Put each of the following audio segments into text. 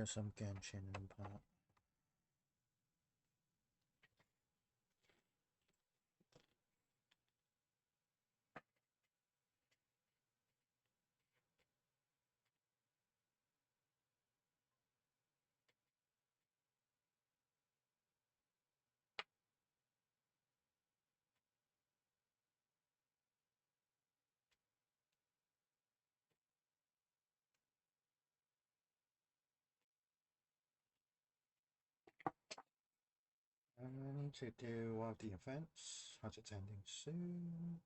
some Genshin Impact. I need to do one of the events as it's ending soon.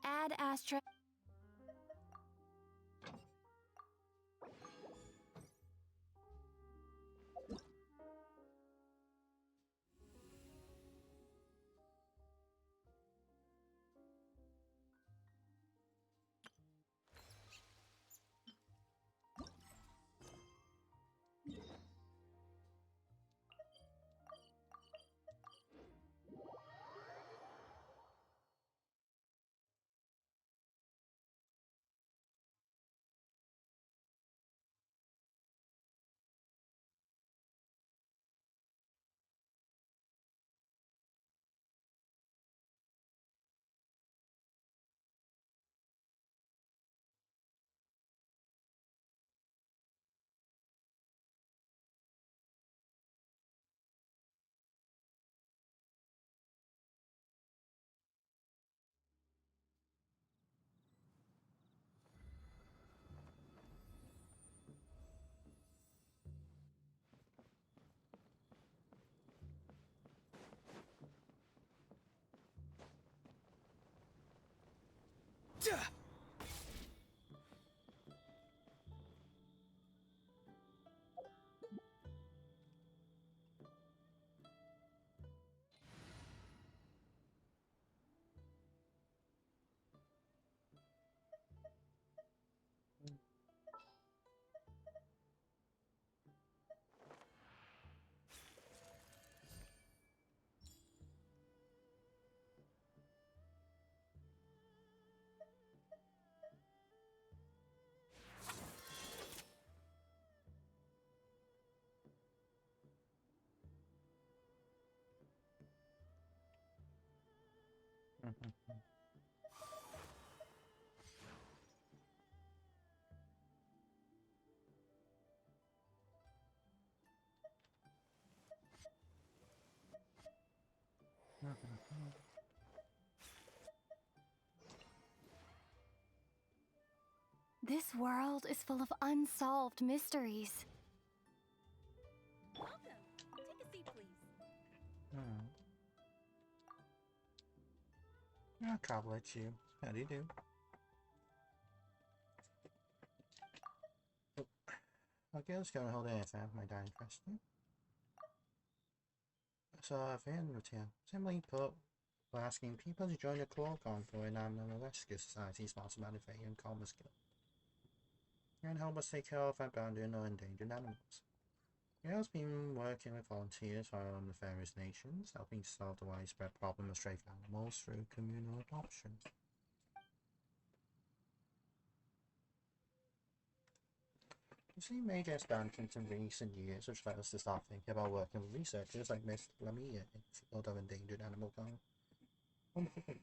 Add astra. This world is full of unsolved mysteries. Welcome. Take a seat, please. I'll travel at you. How do you do? Oh, okay, let's go and hold anything. My die interesting. So, I've been routine. Simply put, we're asking people to join the core convoy and Animal Rescue Society sponsored by the Fae and Commerce Guild. And help us take care of abandoned or endangered animals. It has been working with volunteers from the various nations, helping solve the widespread problem of stray animals through communal adoption. We've seen major expansions in recent years, which led us to start thinking about working with researchers like Miss Lamia in the field of endangered animal conservation.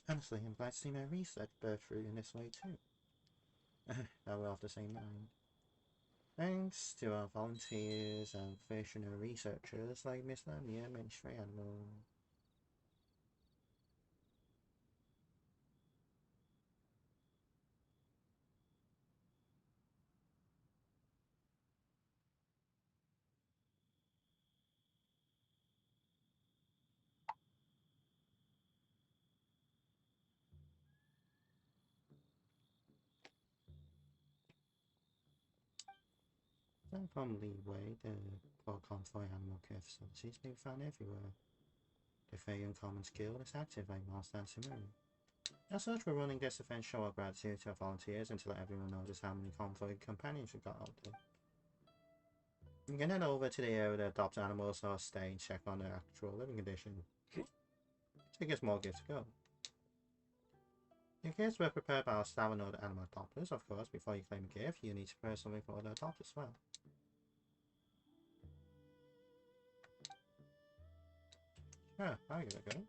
Honestly, I'm glad to see my research bear fruit in this way too. Now we're off the same mind. Thanks to our volunteers and professional researchers like Miss Lamia and stray animal. From Leeway, the Port Convoy Animal Care Facilities being found everywhere. The Fayon Commons Guild is active like Master and Sumerian. As such, we're running this event show our gratitude to our volunteers and to let everyone know just how many convoy companions we got out there. You can head over to the area to adopt animals or stay and check on their actual living condition. Take a small gift to go. Your gifts were prepared by our staff and other animal adopters, of course. Before you claim a gift, you need to prepare something for other adopters as well. Yeah, I'll give it a go.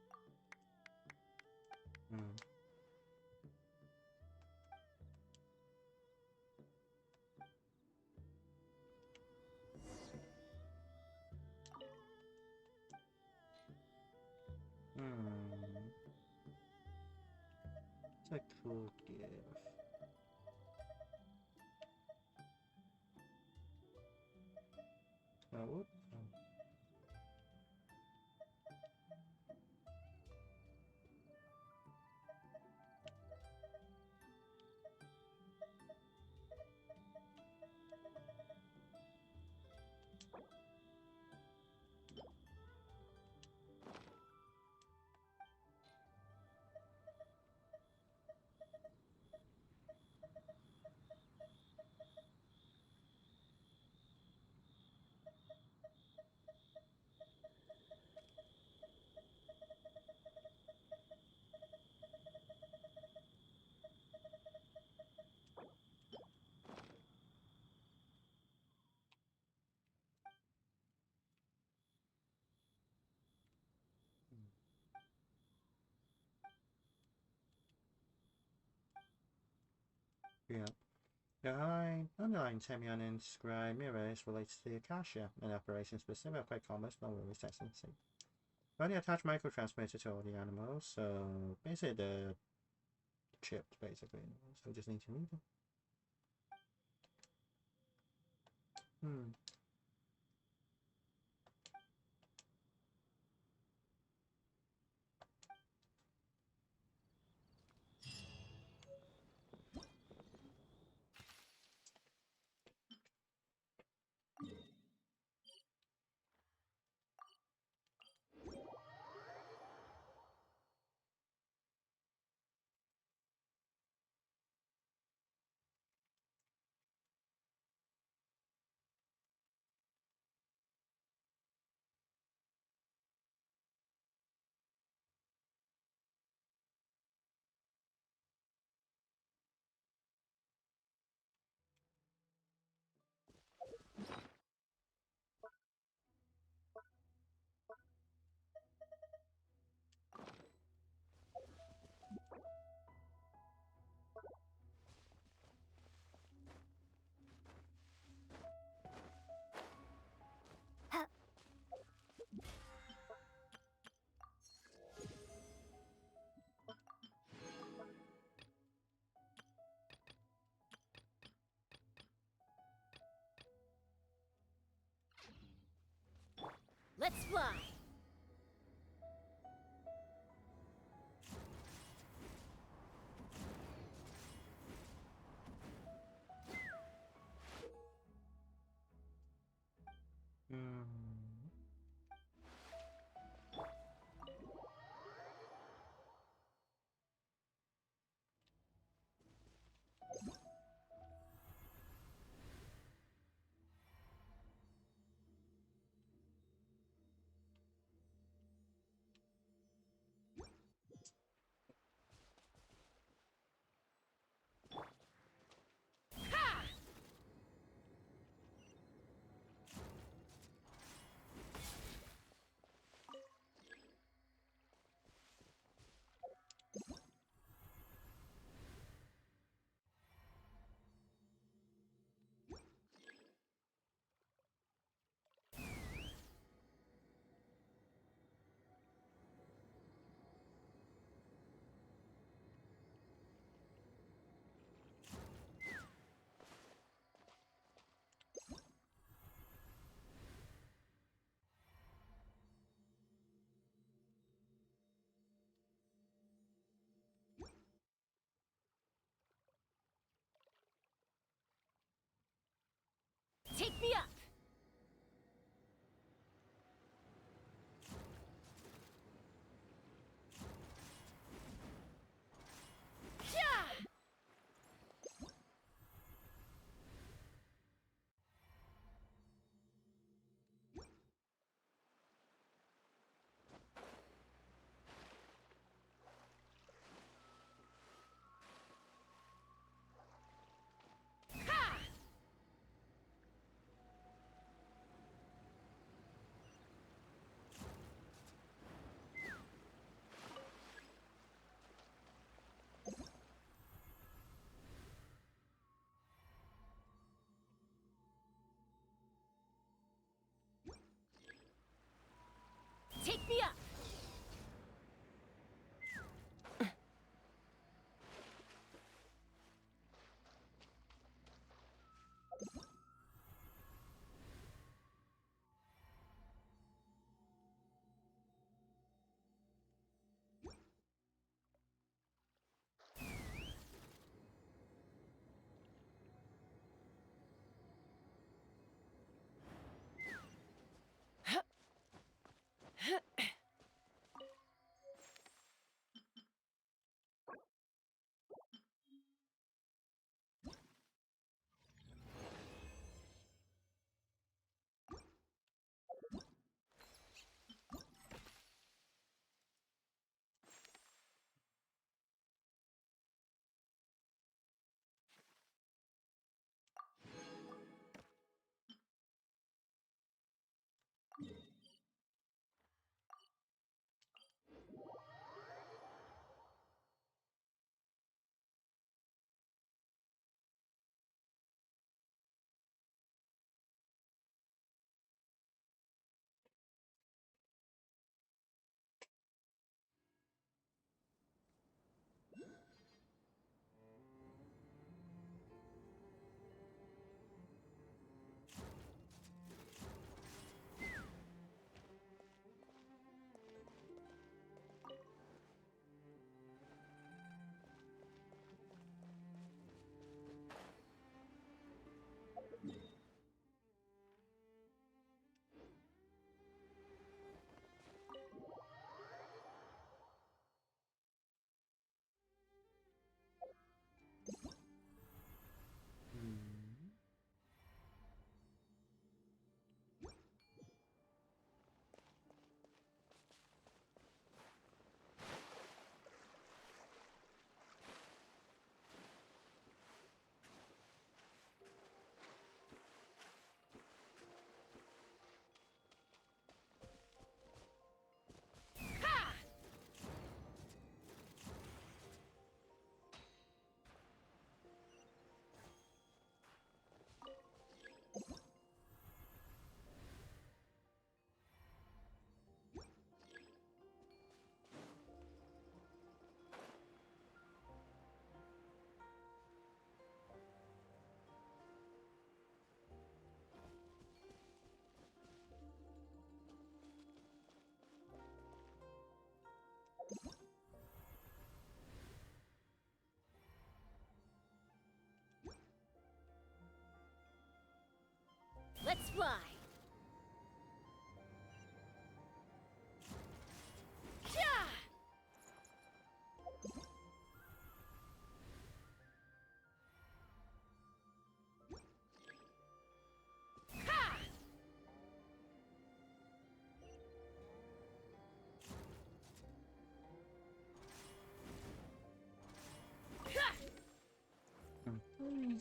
It's a cool gift. Whoop. Yeah. The underlying Temion inscribed mirrors relates to the Akasha, an operation specific quite commerce, no worries, excellency. Only attach microtransmitter to all the animals, so basically the chips, basically. So we just need to move them. Let's fly. Take me up! Take me up!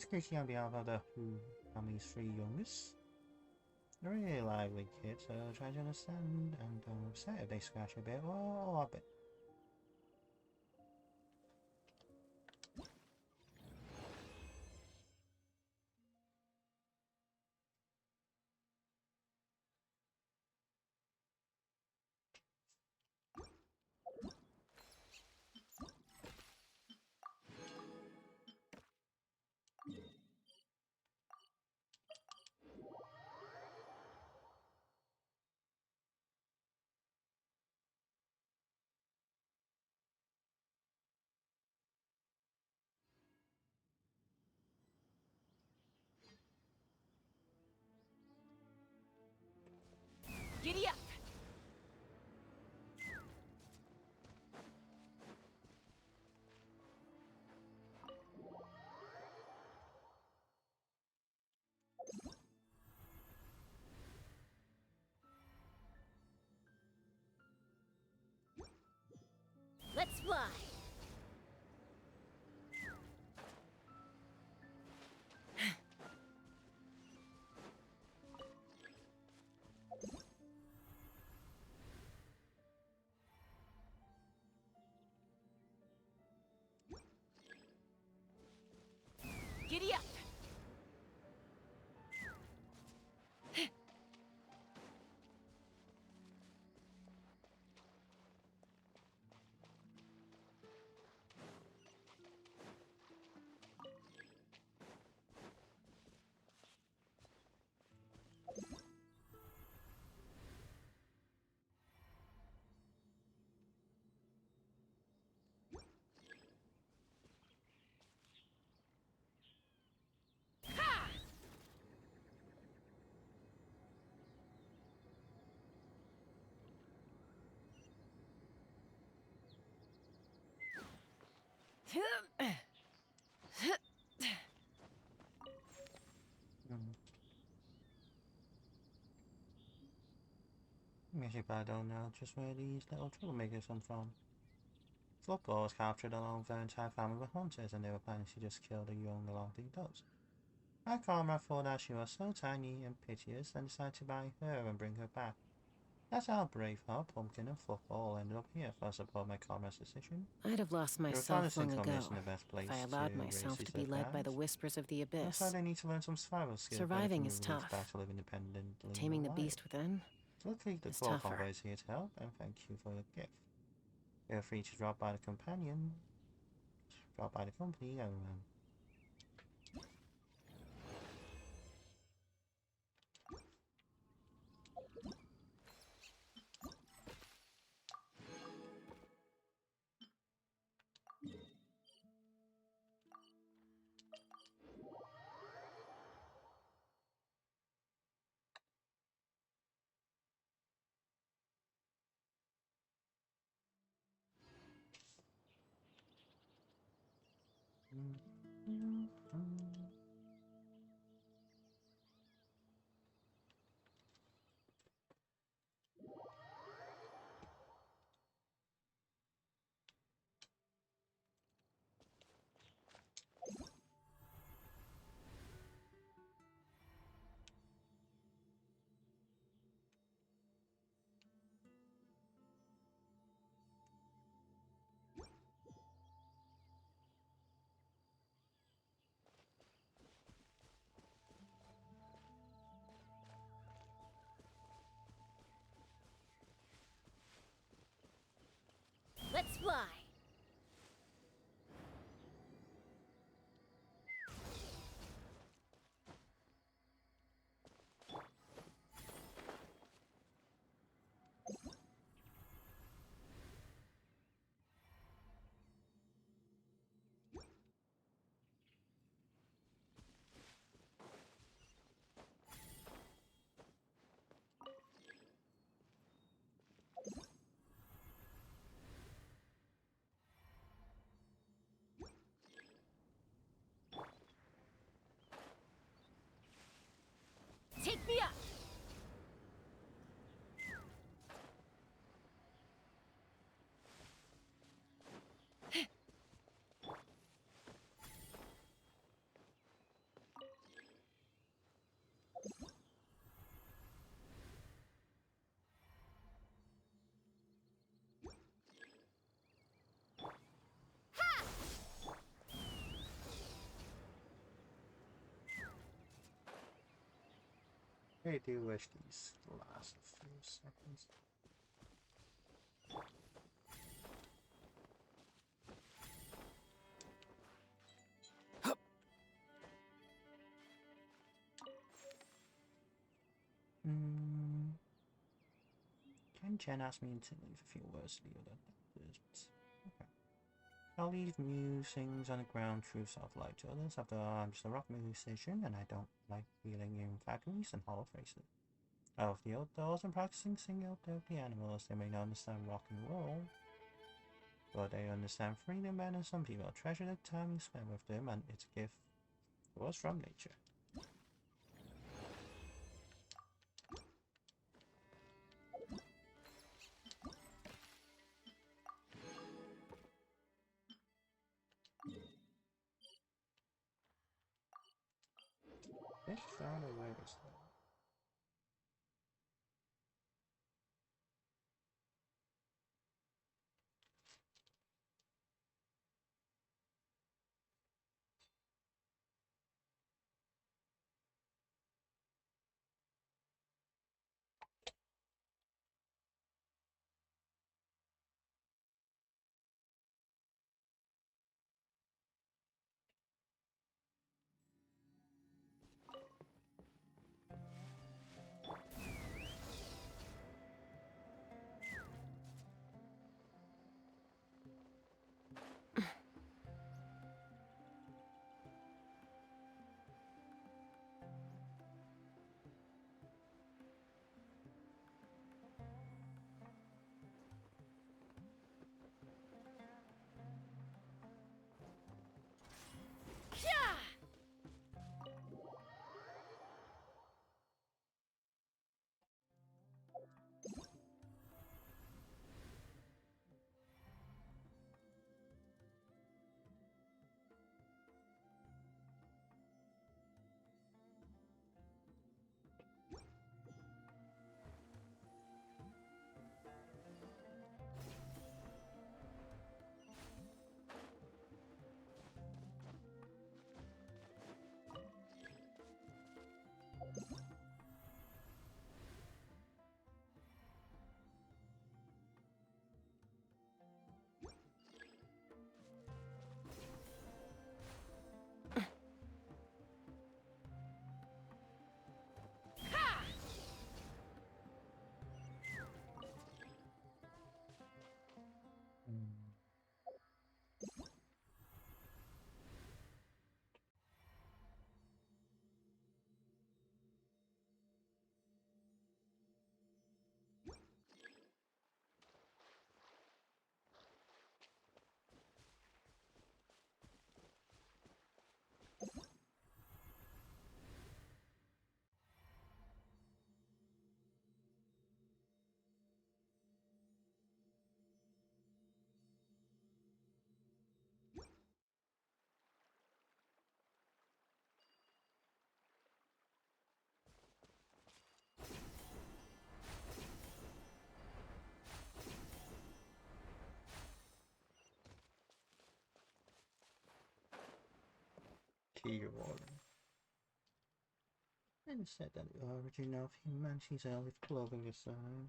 Speaking on behalf of the family's three youngest. They're really lively kids, so try to understand and don't upset if they scratch a bit or a bit. Giddy up! Let's fly! Giddy up! Actually, but I don't know just where these little troublemakers come from. Football was captured along with their entire family of hunters, and they were planning to just kill the young along with those. My comrade thought that she was so tiny and piteous and decided to buy her and bring her back. That's how Braveheart, Pumpkin, and Football ended up here for support my comrade's decision. I'd have lost The myself reconnaissance long income ago isn't the best place if I to allowed raise myself these to be little led by the guys. whispers of the Looks abyss. like they need to learn some survival skills Surviving before is they can move tough. back to live independently But in taming the wild. beast within Luckily, the is Claw tougher. Convoy is here to help, and thank you for your gift. Feel free to drop by the company, and Let's fly! I do wish these last a few seconds. Jen asked me to leave a few words to the other doctors. Okay. I'll leave musings on the ground truths of light to others. After all, I'm just a rock musician and I don't like feeling in factories and hollow faces. Out of the outdoors and practicing singing out there with the animals, they may not understand rock and roll, but they understand freedom better than some people. Treasure the time you spend with them and its gift to us from nature. They found a way to start. Key warning. And said that the origin of humanity's elf clothing design.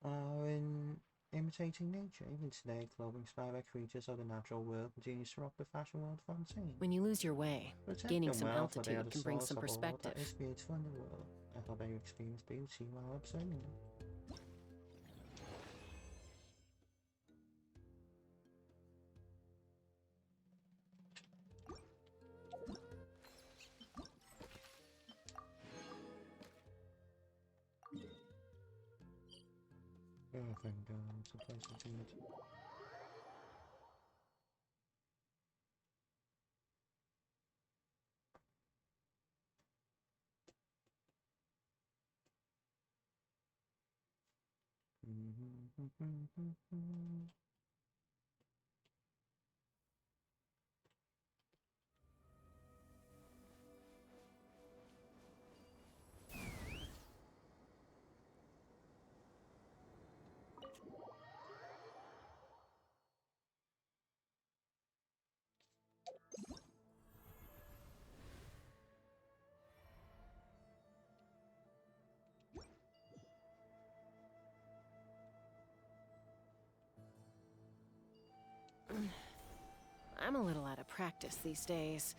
Are in imitating nature. Even today, clothing inspired by creatures of the natural world continues to rock the fashion world from unseen. When you lose your way, gaining some altitude can bring some perspective. It's beautiful in the world. I hope that you experience beauty while observing it. Oh, thank God, it's a place to be. I'm a little out of practice these days.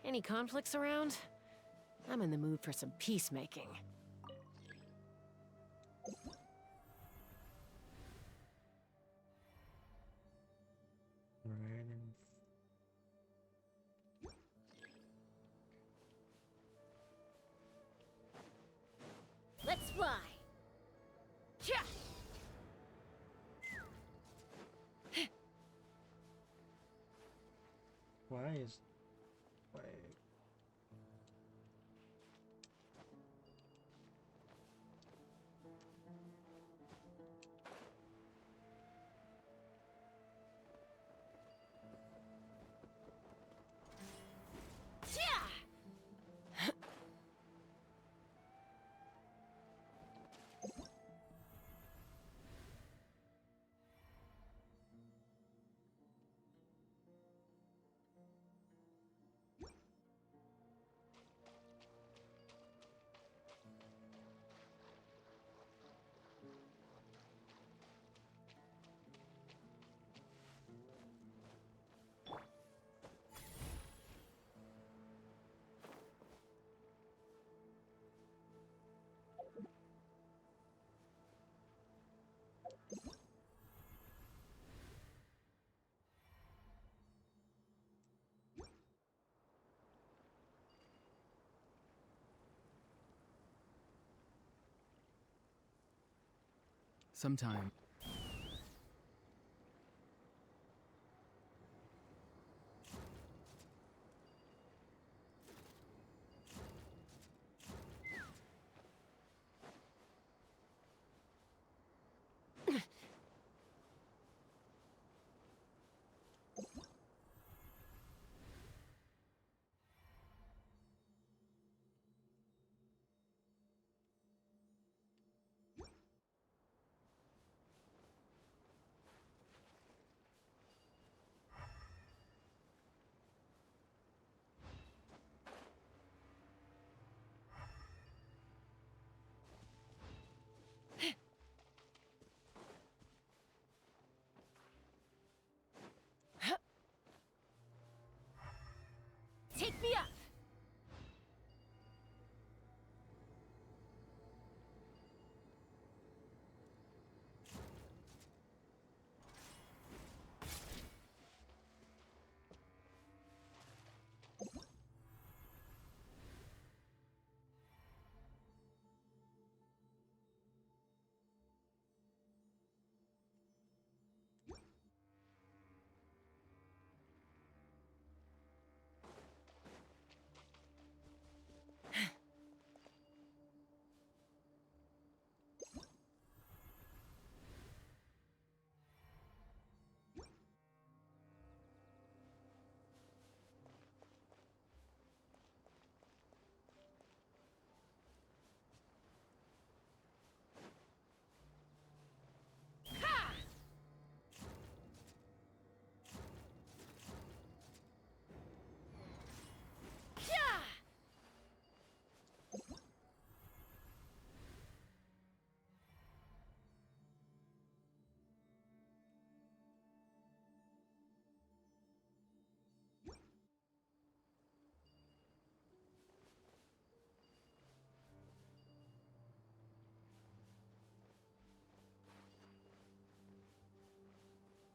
Any conflicts around? I'm in the mood for some peacemaking. Let's fly! Cha! Why is... Wait. Sometime. Take me up!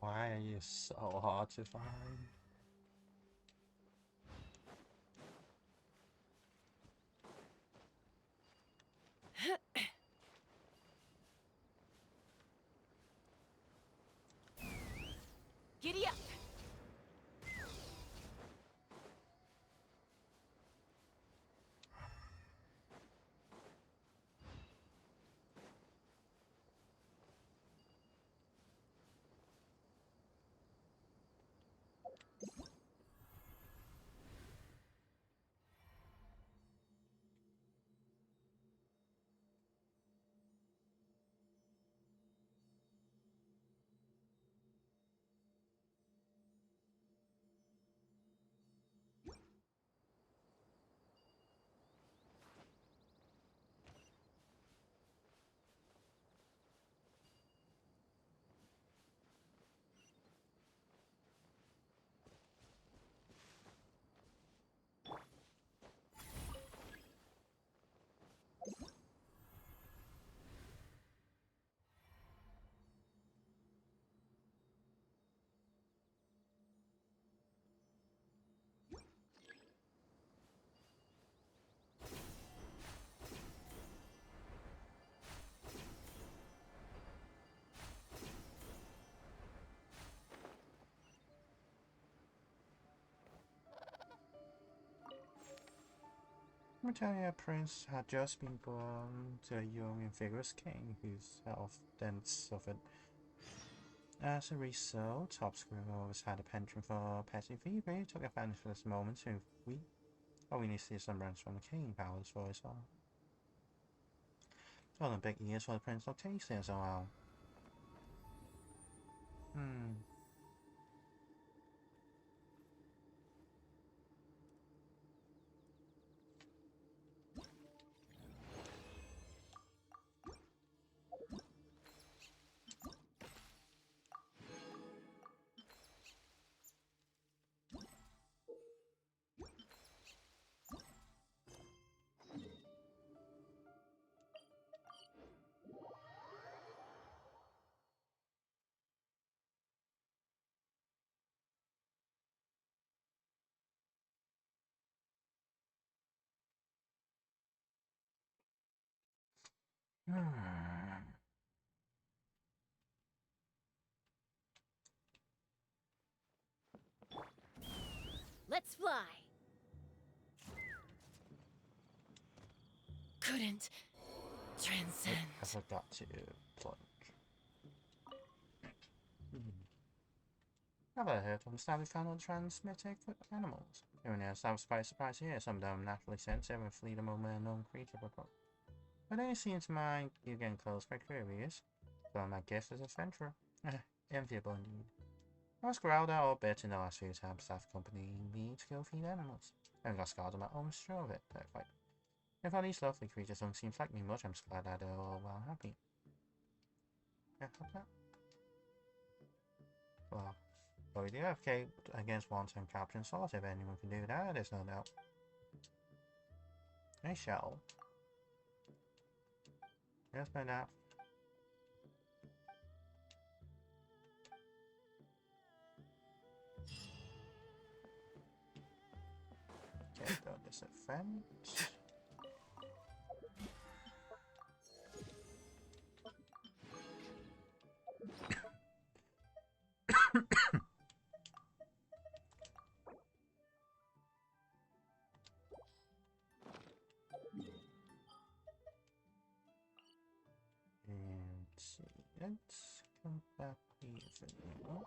Why are you so hard to find? Giddy up! Britannia Prince had just been born to a young and vigorous king whose health then suffered. As a result, Top Squirrel always had a penchant for petty fever. He took advantage of this moment to we need to see some runs from the king powers for his all. All the big ears for the prince look tasty as well. Let's fly. Couldn't transcend. I forgot to plunge. Have I heard from established found transmitted animals? Even as I was surprised here, some of them naturally sensitive and flee the moment a known creature approach. But then it seems to mind you getting close by curious. So my gift as adventurer. Enviable indeed. I was growled out a bit in the last few times staff accompanying me to go feed animals. I haven't got scarred on my own, sure of it, but if all these lovely creatures don't seem like me much, I'm just glad that they're all well happy. Yeah, that. Well, we do have Kate against one-time capture and sort. If anyone can do that, there's no doubt. I shall. Yes, by that. Get this event. And see, let's come back here for now.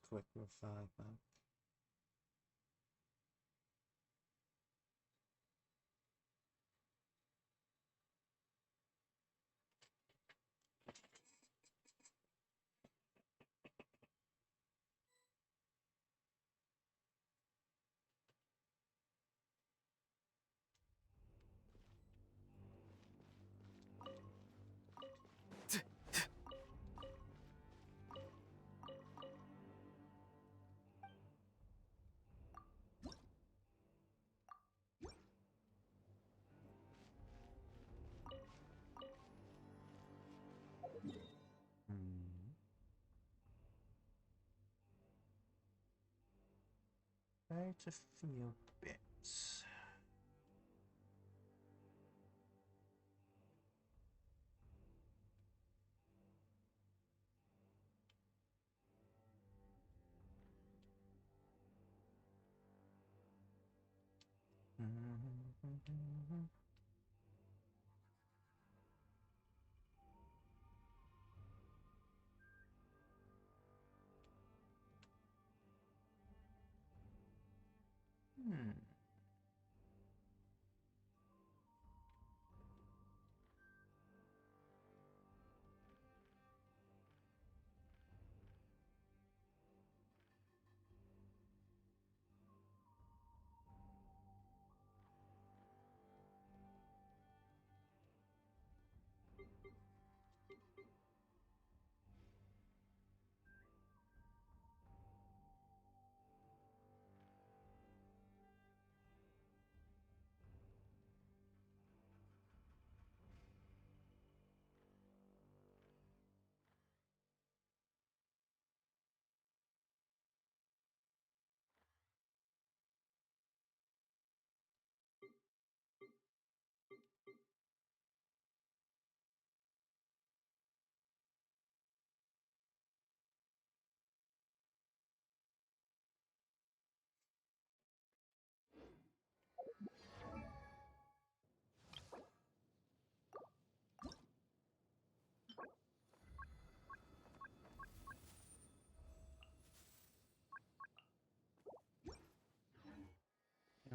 Quick revive back. Quite a few bits.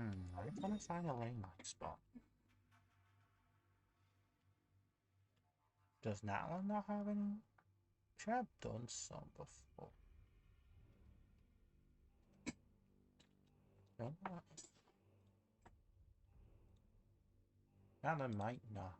I'm trying to find a landmark spot. Does that one not have any? Should have done some before. Don't know. That one might not.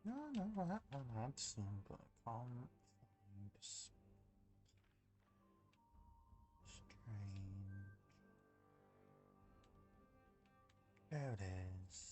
No, that one had some, but I can't find this strange. There it is.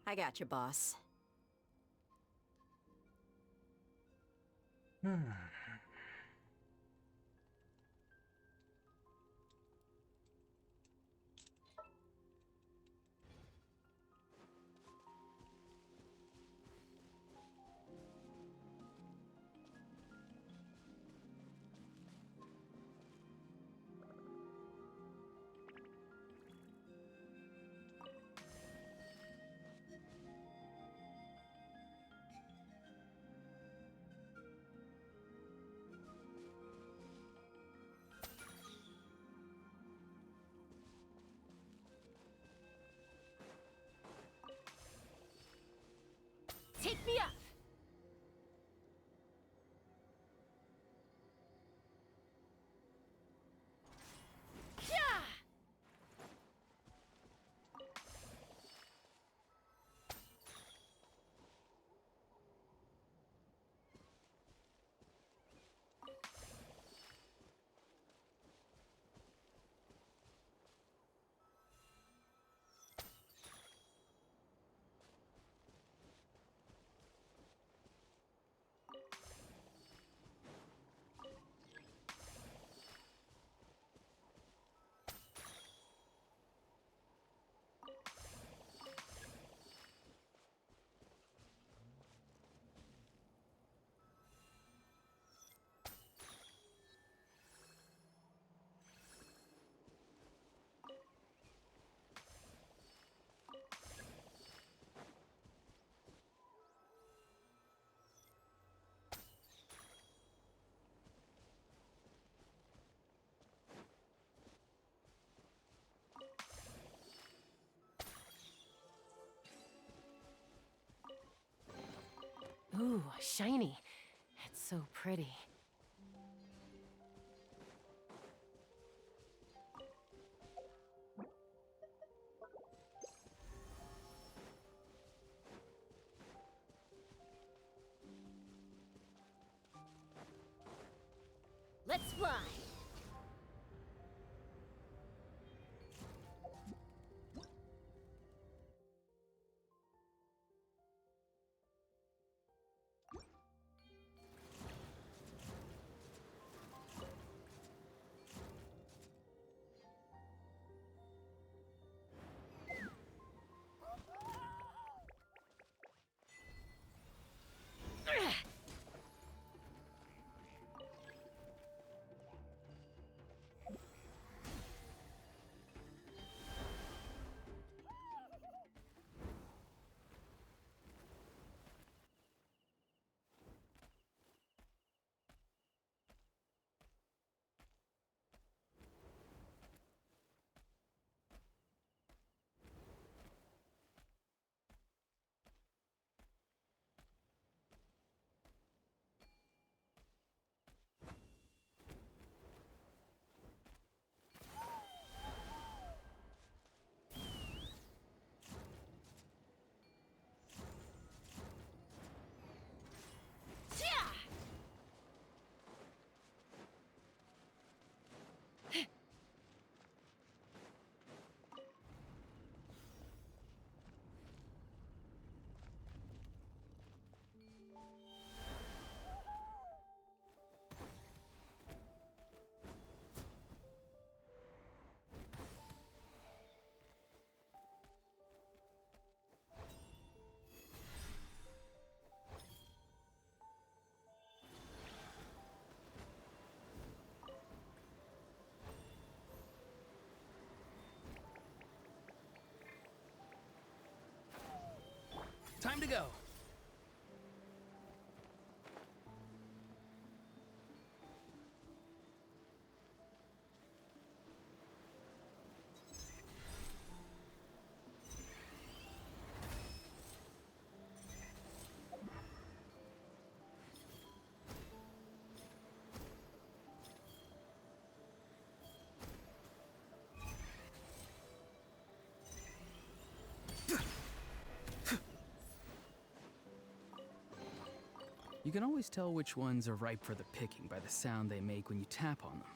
I got you, boss. Take me up! Ooh, shiny. It's so pretty. Let's fly! Time to go. You can always tell which ones are ripe for the picking by the sound they make when you tap on them.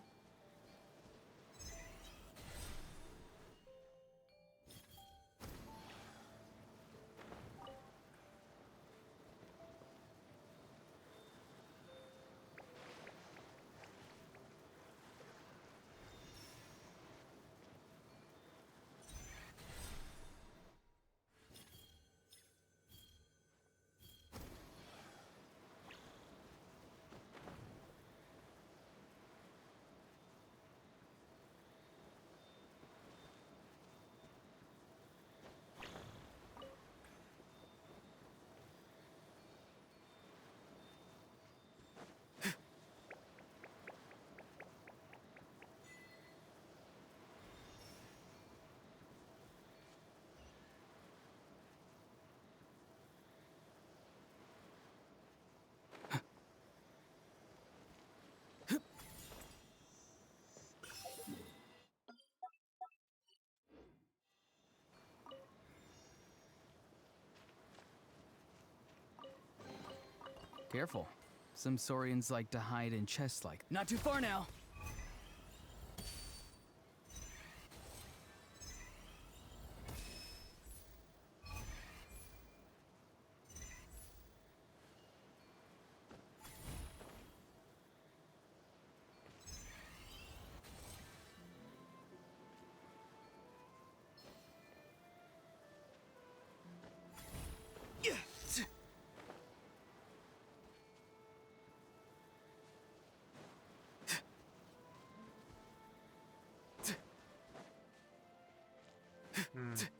Careful. Some Saurians like to hide in chests like... Not too far now!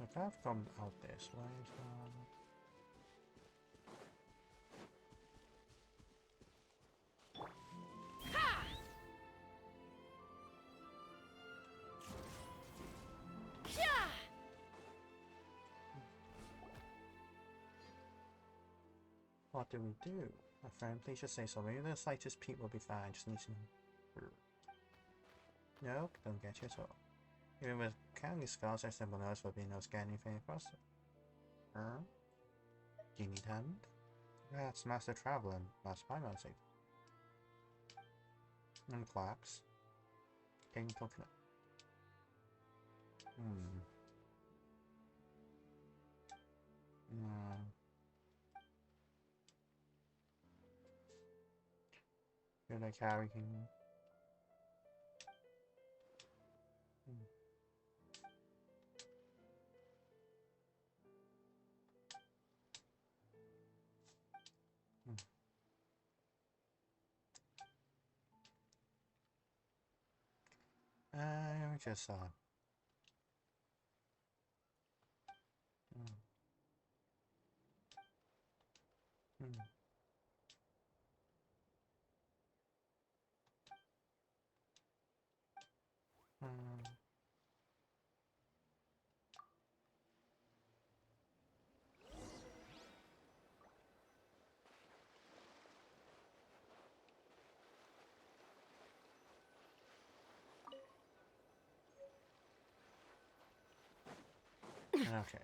If I've come out this way, so... What do we do? My friend, please just say so. Maybe the slightest peep will be fine. Just need to know. Nope, don't get you at all. Even with counting scars, I simple notice will be no scanning thing across it. Huh? Do you need hand? That's Master Traveler, that's my mercy. And clacks. King coconut. Should I carry him? I just saw. Okay.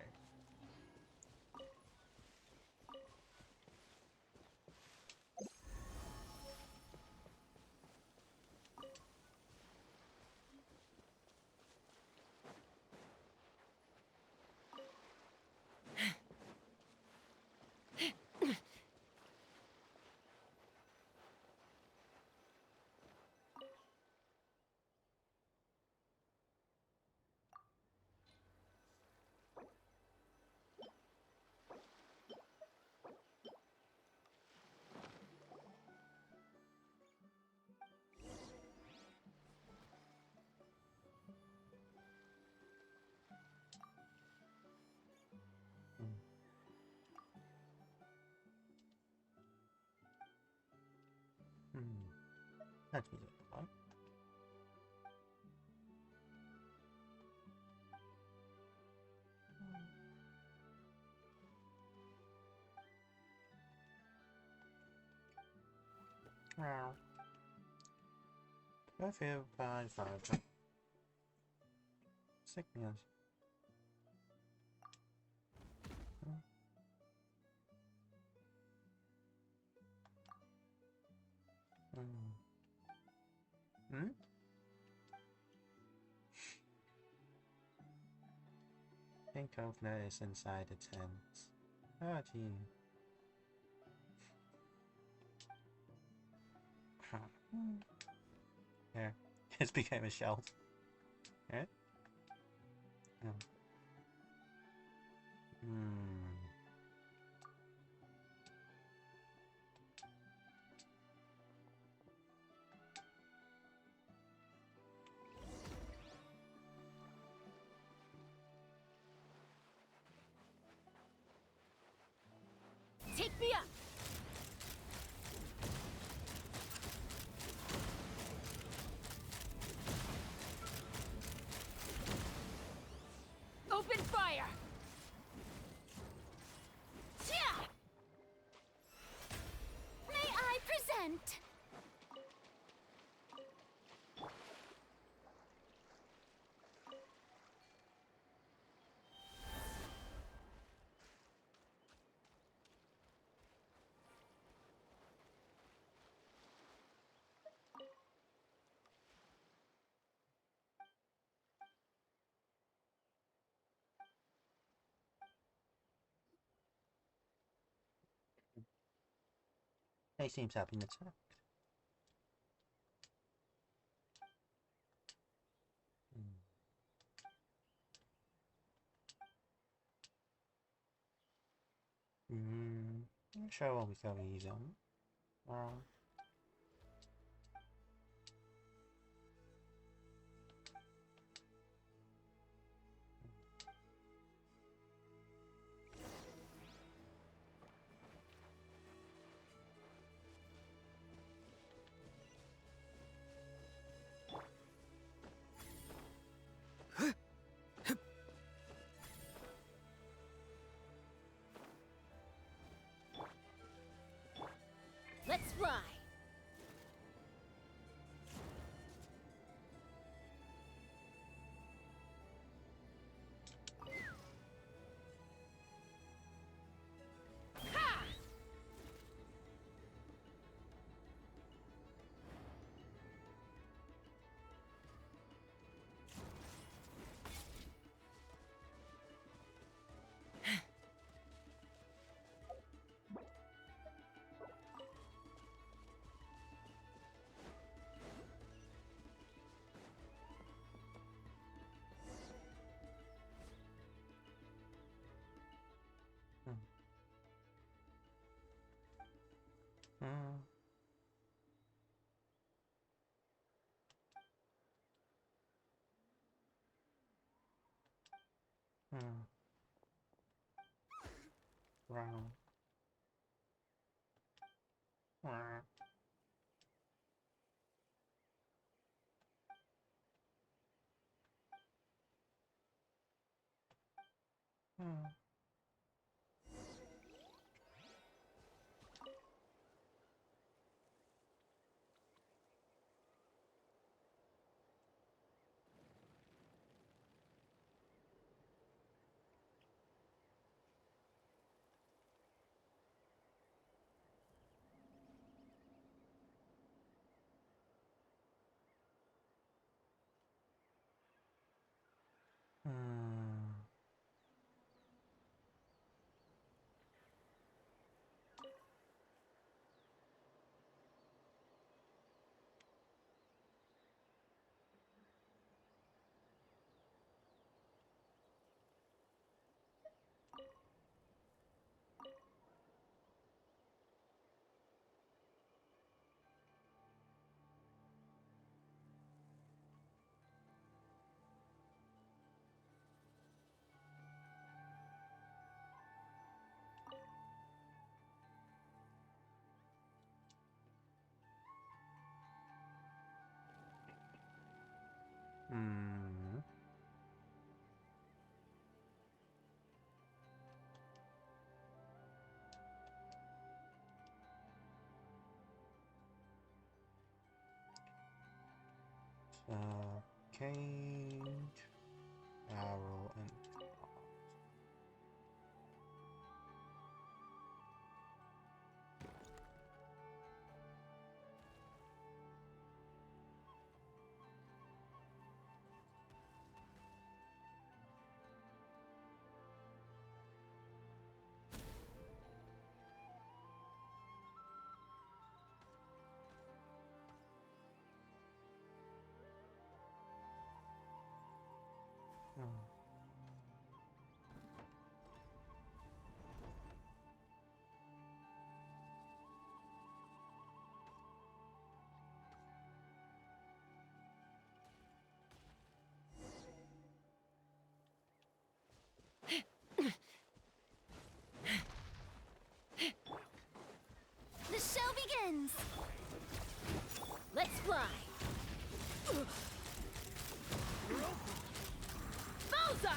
That's easy, right? Wow. I feel fine, fine. Sickness. Hmm? Think of notice inside the tent. Oh, gee. Yeah, it's became a shelf. Yeah? Oh. Take me up! Open fire! Yeah! May I present? He seems having an attack. I'm sure what we go easy on. Let's fly! Wow. Cage, arrow, and The show begins! Let's fly! Bullseye!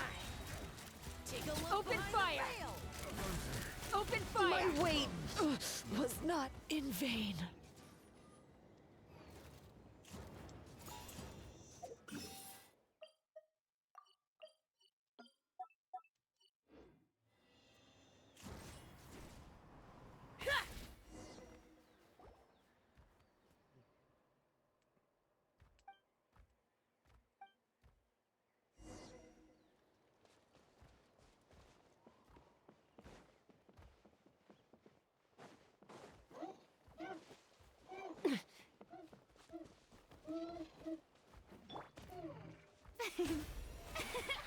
Take a look. Open fire! Open fire! My wait was not in vain.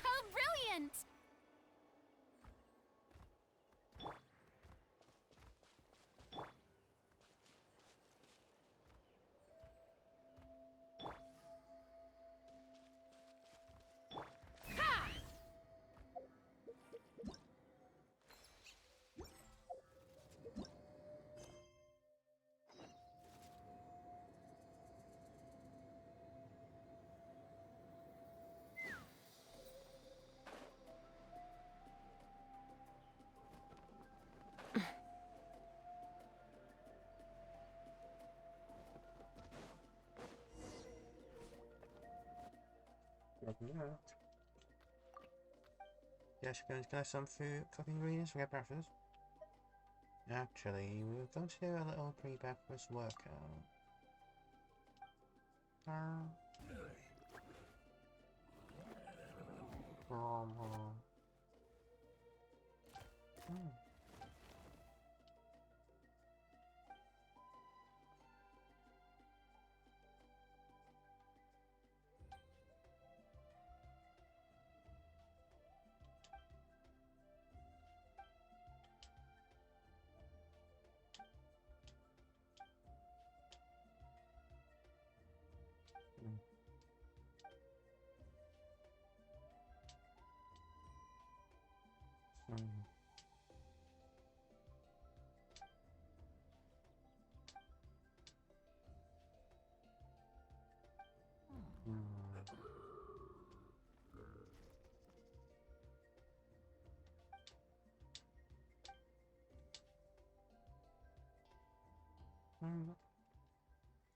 How brilliant! Yes, we're going to get some food, cooking ingredients for breakfast. Actually, we're going to do a little pre-breakfast workout.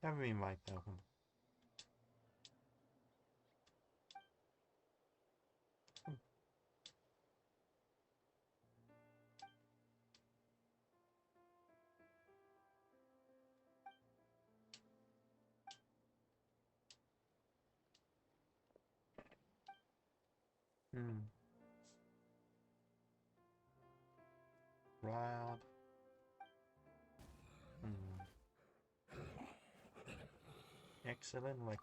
Never been right though. Wild. Excellent, like.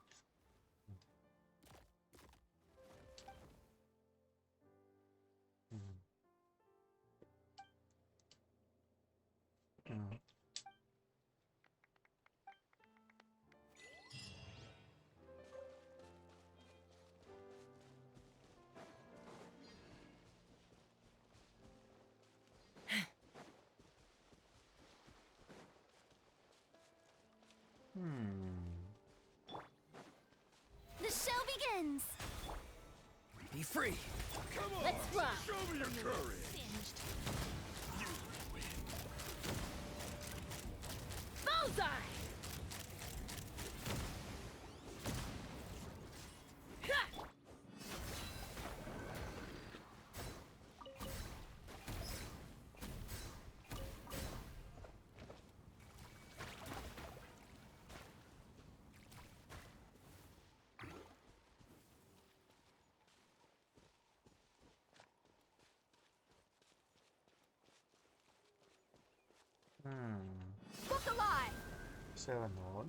The show begins! Be free! Come on! Let's fly! Show me your courage! Singed. Bullseye! Book alive! Is there an order?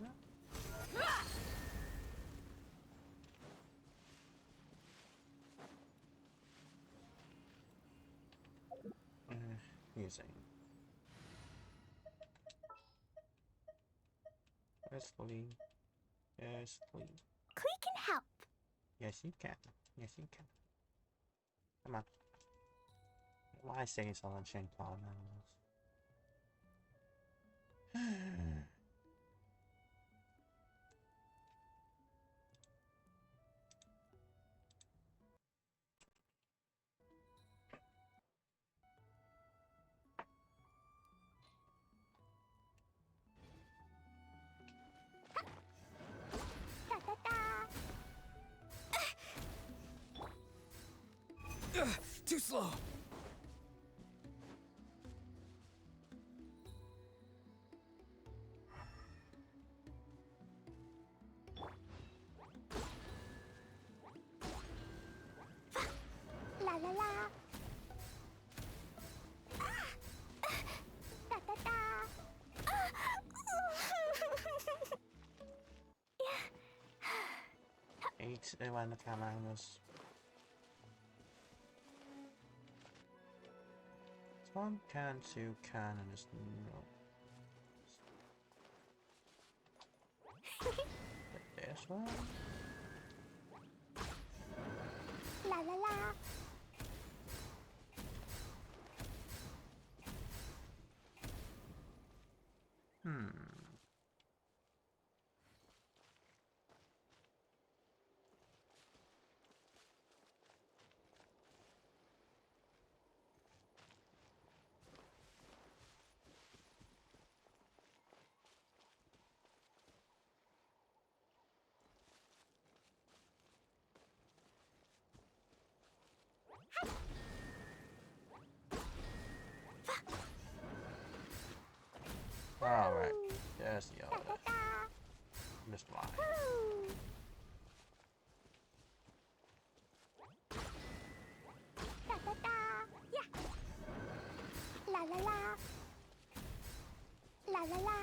Using. Yes, please. Yes, please. We can help. Yes, you can. Yes, you can. Come on. Why say it's all unchained power animals? Too slow. La la la. Da da da. Eight when the camera angles. One can, two can, and just no. But this one? La la la. Alright, there's the other. Missed line. Da da da. Yeah. La la la. La la la.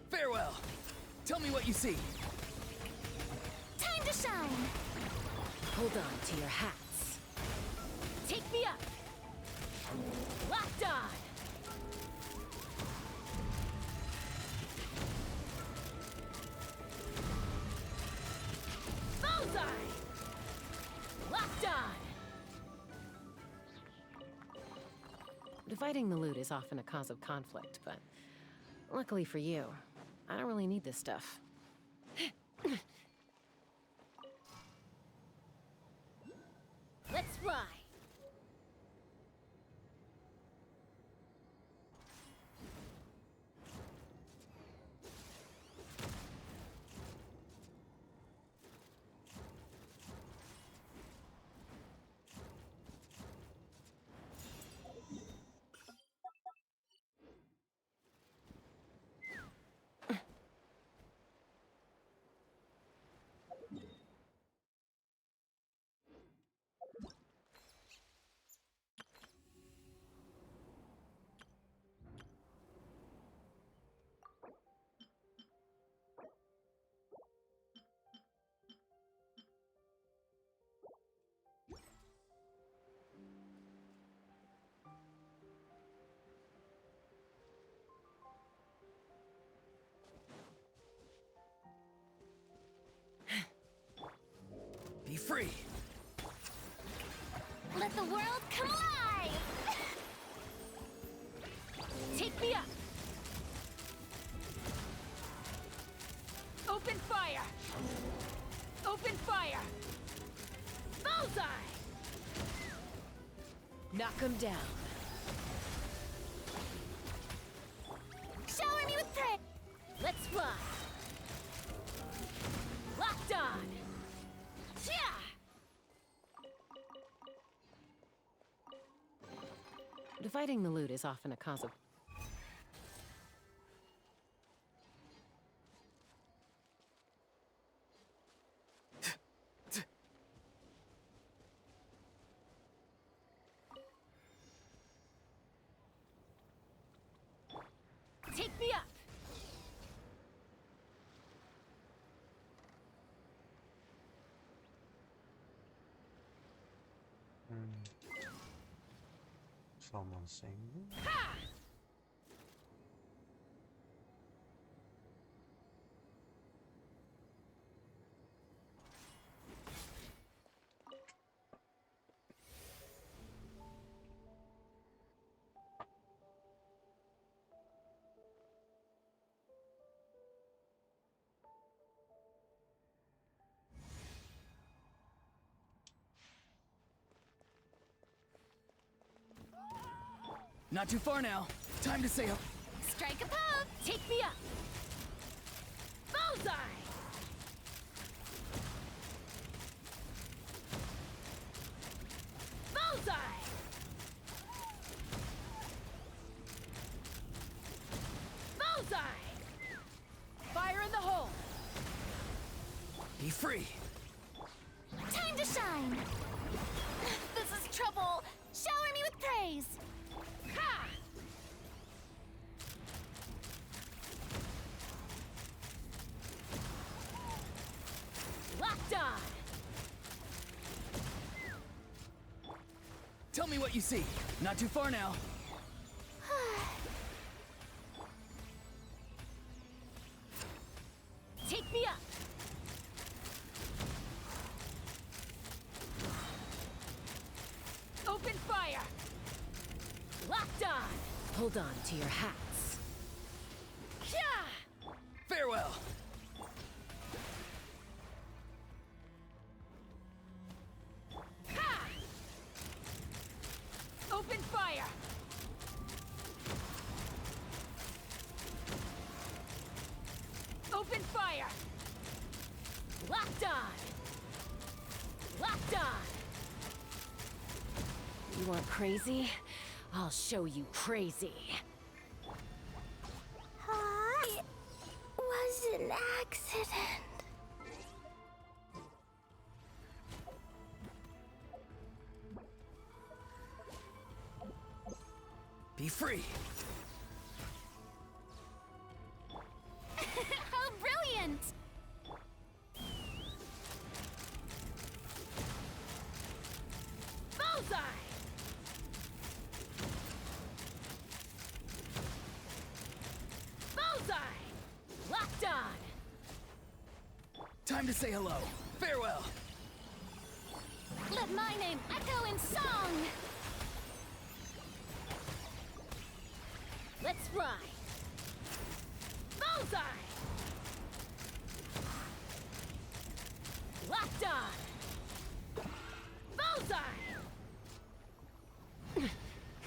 Farewell. Tell me what you see. Time to shine. Hold on to your hats. Take me up. Locked on. Bullseye. Locked on. Dividing the loot is often a cause of conflict, but luckily for you, I don't really need this stuff. Let's fly. Be free. Let the world come alive! Take me up! Open fire! Open fire! Bullseye! Knock 'em down. Shower me with praise! Let's fly! Locked on! Yeah! Dividing the loot is often a cause of Someone singing. Not too far now. Time to say Strike a pose! Take me up! Bullseye! Bullseye! Bullseye! Fire in the hole! be free. Time to shine! This is trouble! Shower me with praise! Ha! Locked on! Tell me what you see. Not too far now. Take me up! Open fire! Locked on! Hold on to your hats. Yeah! Farewell. Ha! Open fire! Open fire! Locked on! Locked on! You are crazy? I'll show you crazy. It was an accident. Be free. How brilliant! Bullseye! Bullseye! Locked on! Time to say hello. Farewell. Let my name echo in song! Let's ride! Bullseye! Locked on! Bullseye!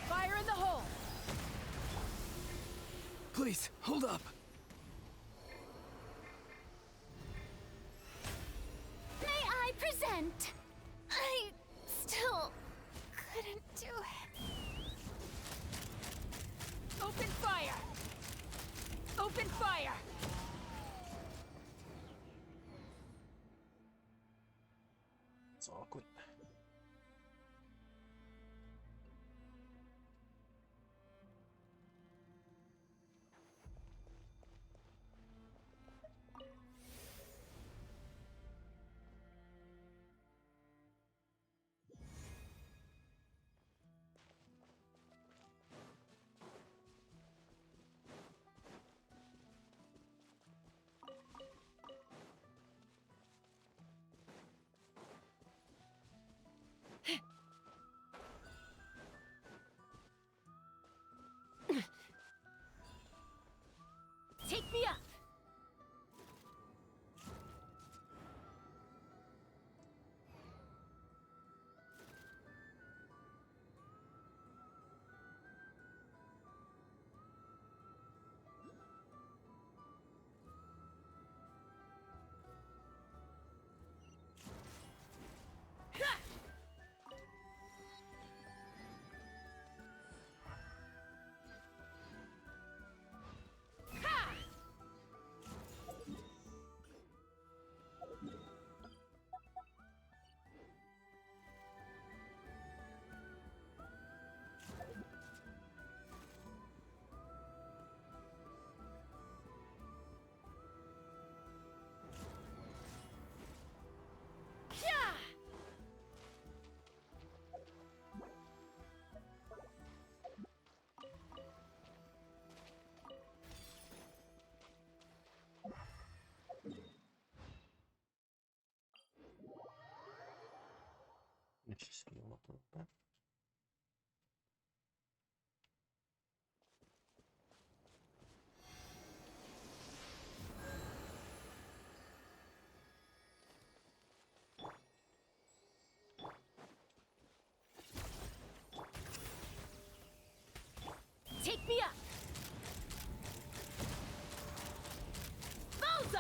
Fire in the hole! Please, hold up. May I present? I still couldn't do it. Open fire! Open fire! It's awkward. a little bit. Take me up! Bullseye!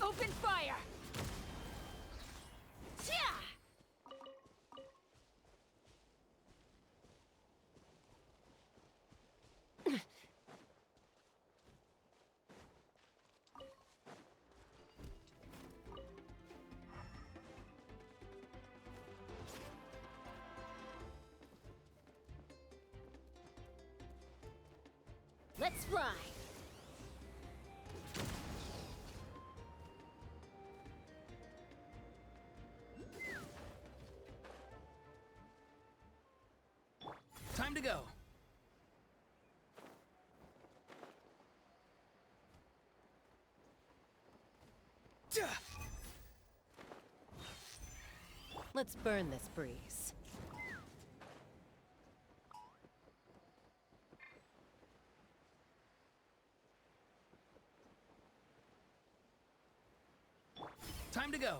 Open fire! Yeah! Let's ride! Time to go. Let's burn this breeze. Time to go.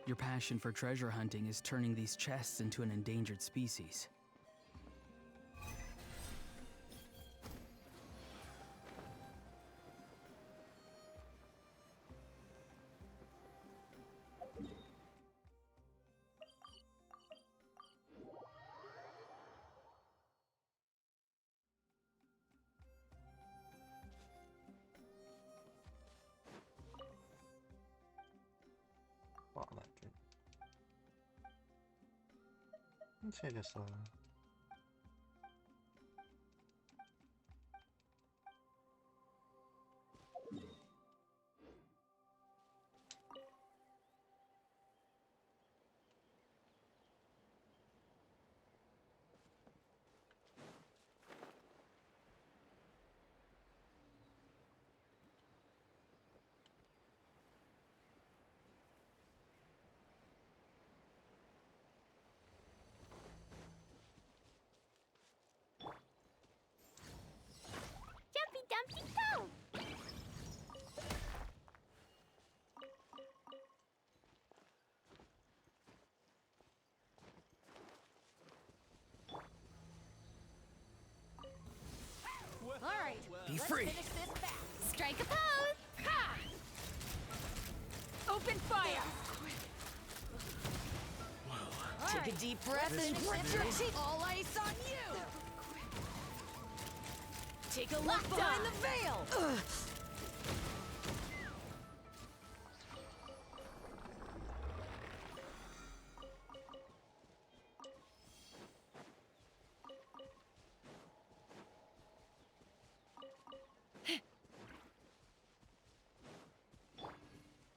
Your passion for treasure hunting is turning these chests into an endangered species. What electric? Let's say this low. Jumpy Dumpty go! Alright, Be let's free. finish this fast. Strike a pose! Ha! Open fire! Take a deep breath and take all ice on you! Take a look behind the veil!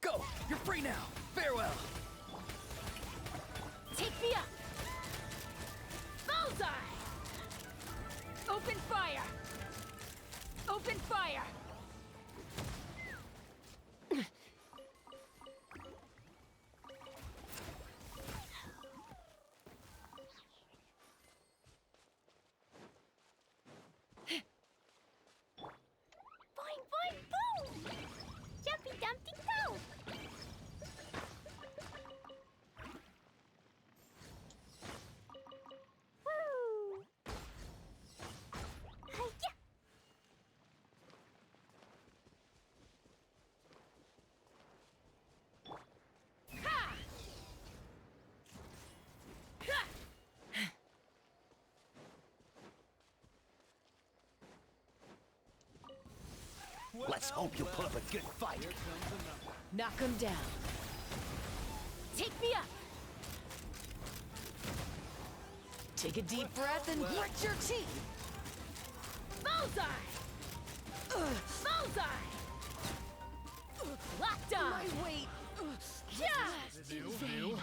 Go! You're free now! Farewell! Take me up! Let's hope you'll put up a good fight. Knock him down. Take me up! Take a deep breath and grit your teeth. Bullseye! Bullseye! Locked on! My weight. Just in vain.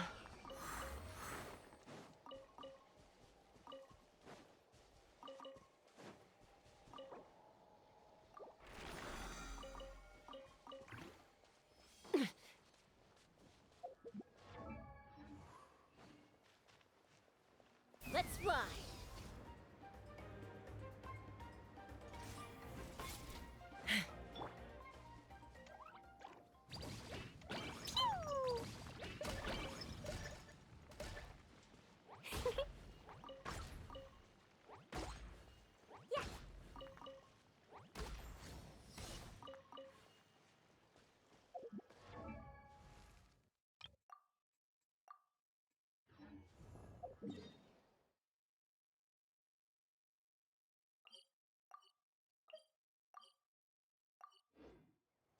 Let's fly!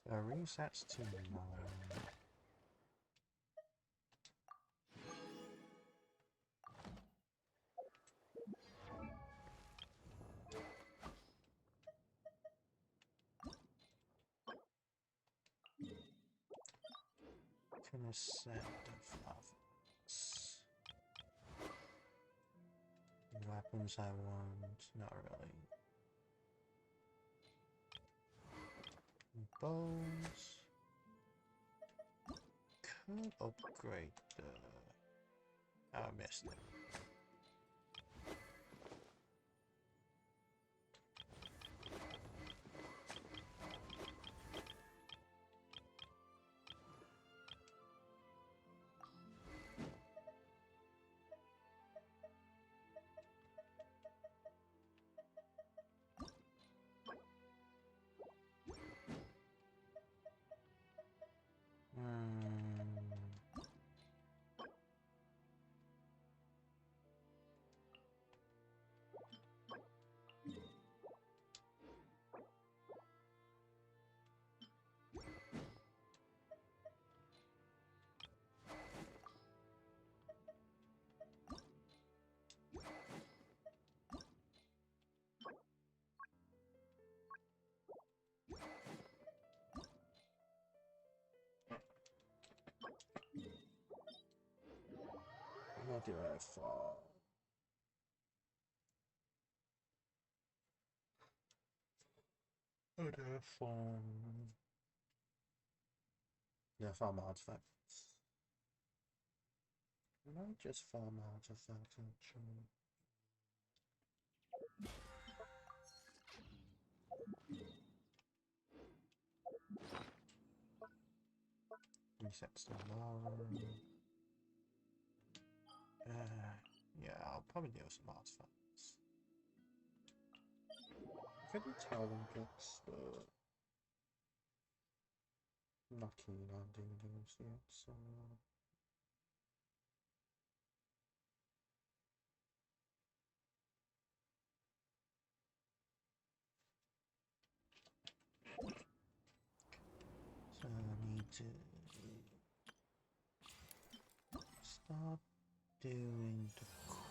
So resets to 9. Gonna set the others. Weapons I want, not really. Bows. Could upgrade the... I missed it. What do I have for? What do I have for? Yeah, farm artifacts. Not just farm artifacts, actually. Resets tomorrow. Yeah, I'll probably do some artifacts. I could do Talon kicks, but I'm not keen on doing those yet, so... So I need to start doing the quests.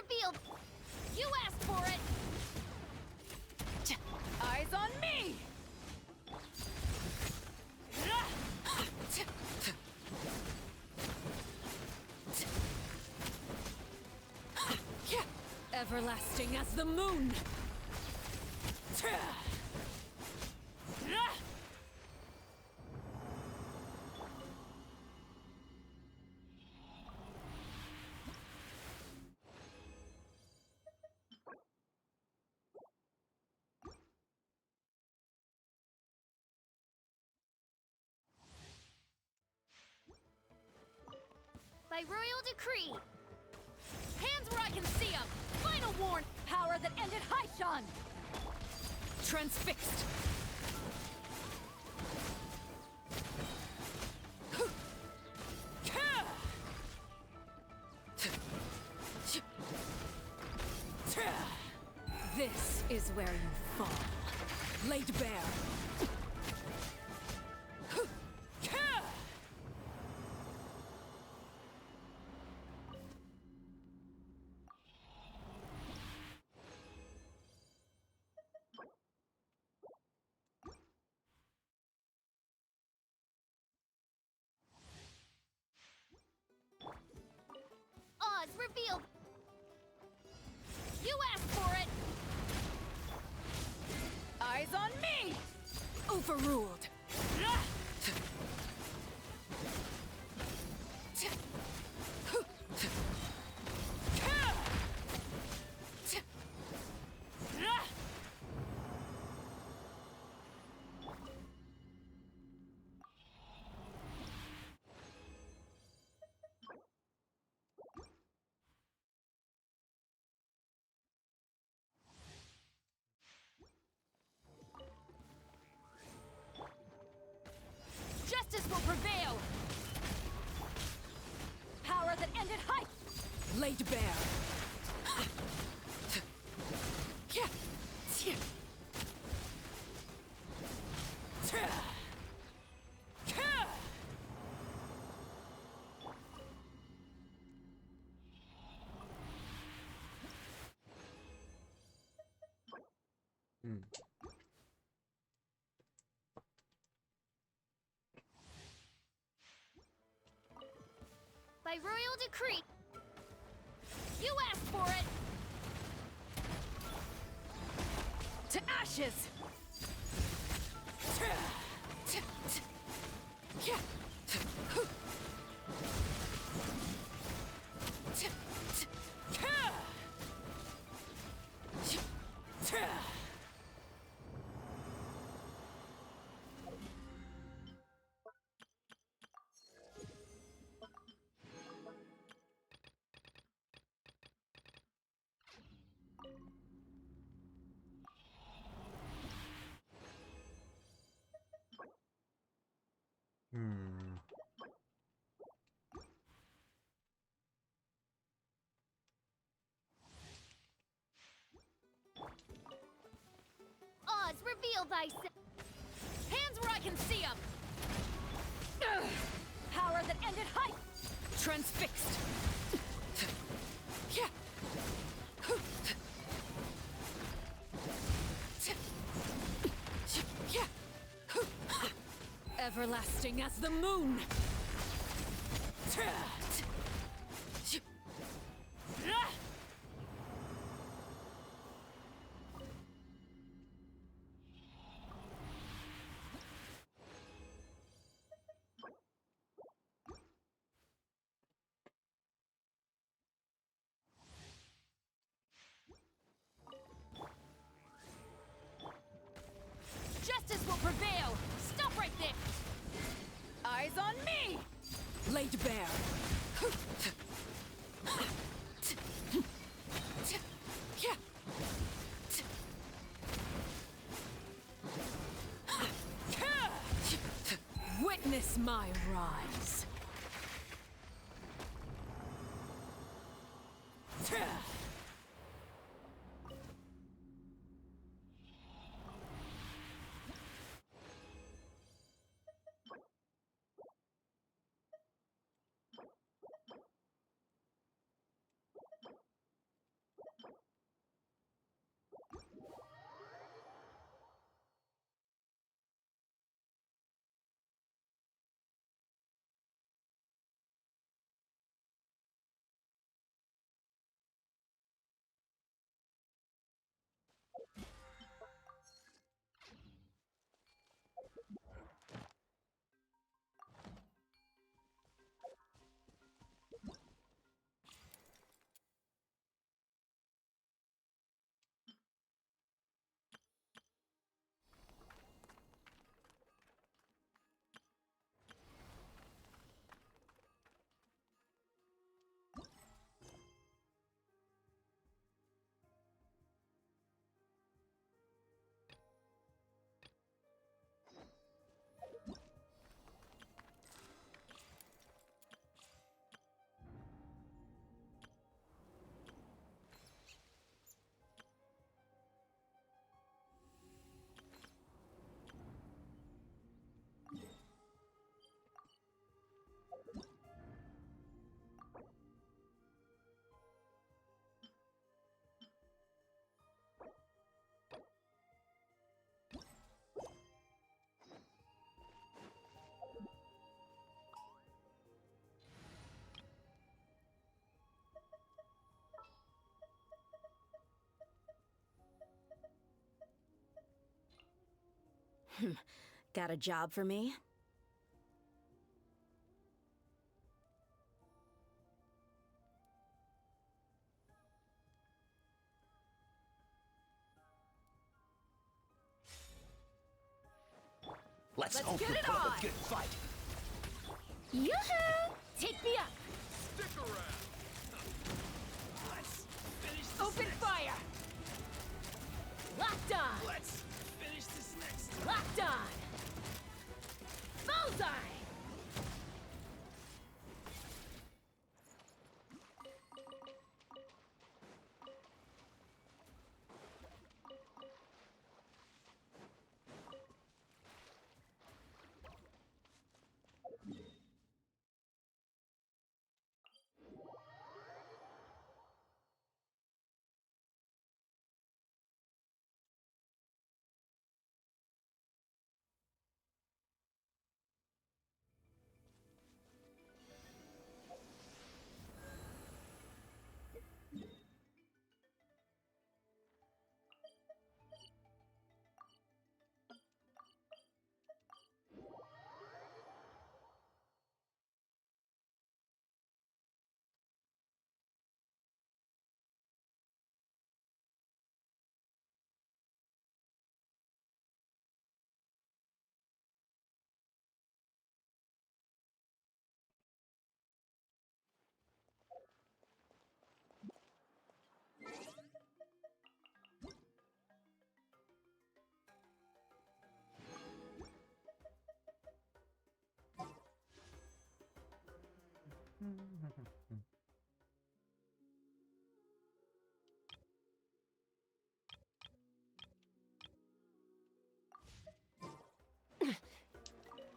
revealed! You asked for it! Eyes on me! Everlasting as the moon! By royal decree! Hands where I can see them! Final warn! Power that ended Haishan! Transfixed! This is where you fall. Laid bare. Oz revealed! You asked for it! Eyes on me! Overruled. Justice will prevail! Power that ended height! Laid bare. By royal decree! You asked for it! To ashes! Oz, reveal thyself! Hands where I can see them! Power that ended height! Transfixed! Everlasting as the moon! Justice will prevail! Stop right there! Eyes on me! Laid bare. Witness my rise. Got a job for me? Let's Let's hope get you it put up on. a good fight. Yoo-hoo! Take me up! Open fire! Locked on! Let's finish this next. Locked on! Bullseye!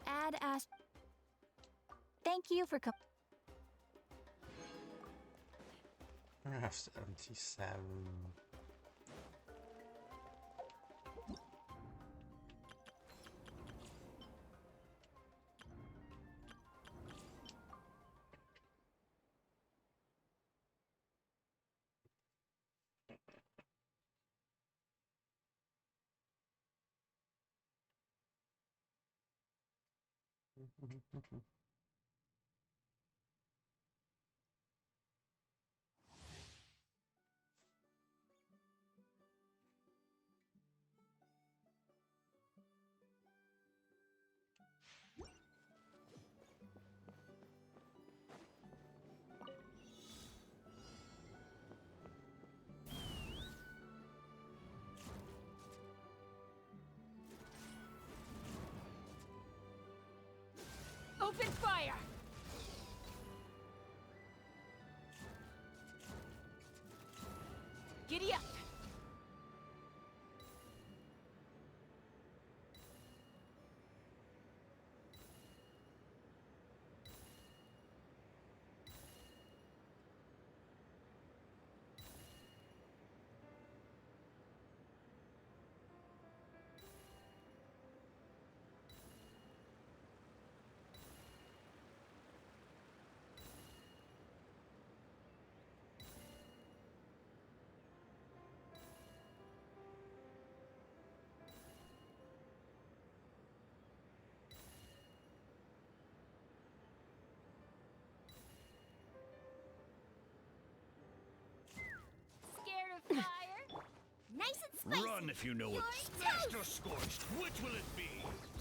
Add Ash. Thank you for coming. Ah, 77. Open fire! Giddy up! Scared of fire? Nice and spicy. Run if you know it. You're Smashed toast. or scorched, which will it be?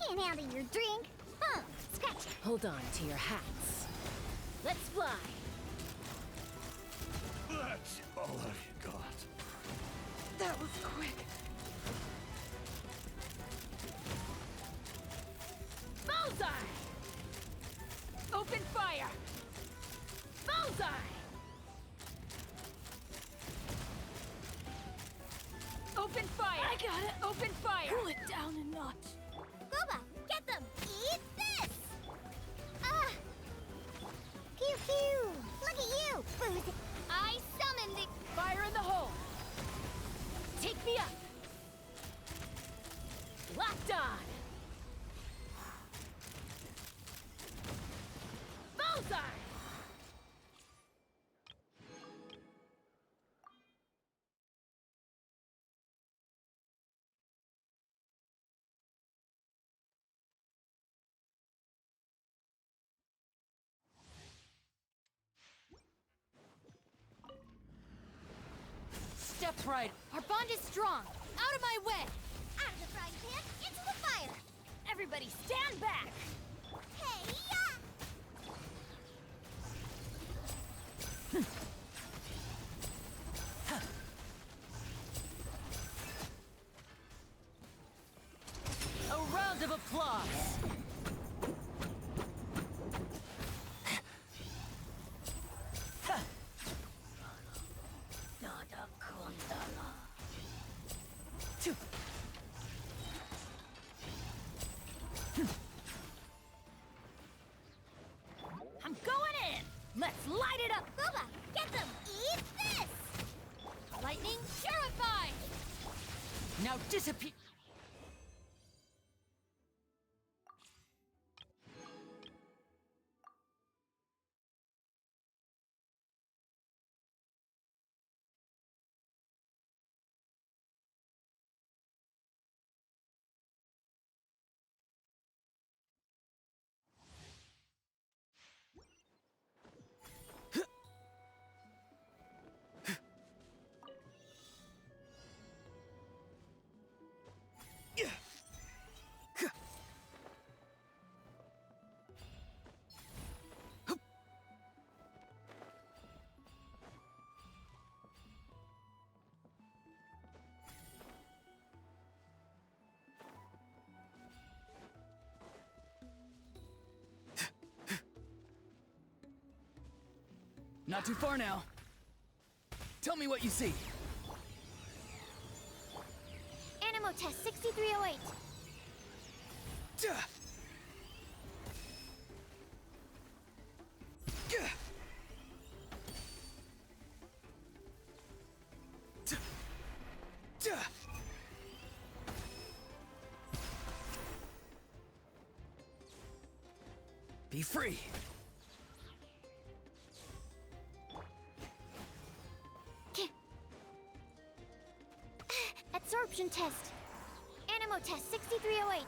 Can't handle your drink? Huh, scratch it. Hold on to your hats. Let's fly. That's all I've got. That was quick. Bullseye! Open fire! Bullseye! Open fire! I got it. Open fire! Cool it down a notch. Booba, get them! Eat this! Ah! Pew pew! Look at you, food! I summoned the... Fire in the hole! Take me up! Locked on! Bullseye! That's right. Our bond is strong. Out of my way! Out of the frying pan, into the fire! Everybody stand back! Hey, A round of applause! I'm going in! Let's light it up! Booba, get them! Eat this! Lightning purify! Now disappear! Not too far now. Tell me what you see. Animo test 6308. Duh. Gah. Duh. Duh. Be free. Absorption test. Animo test 6308.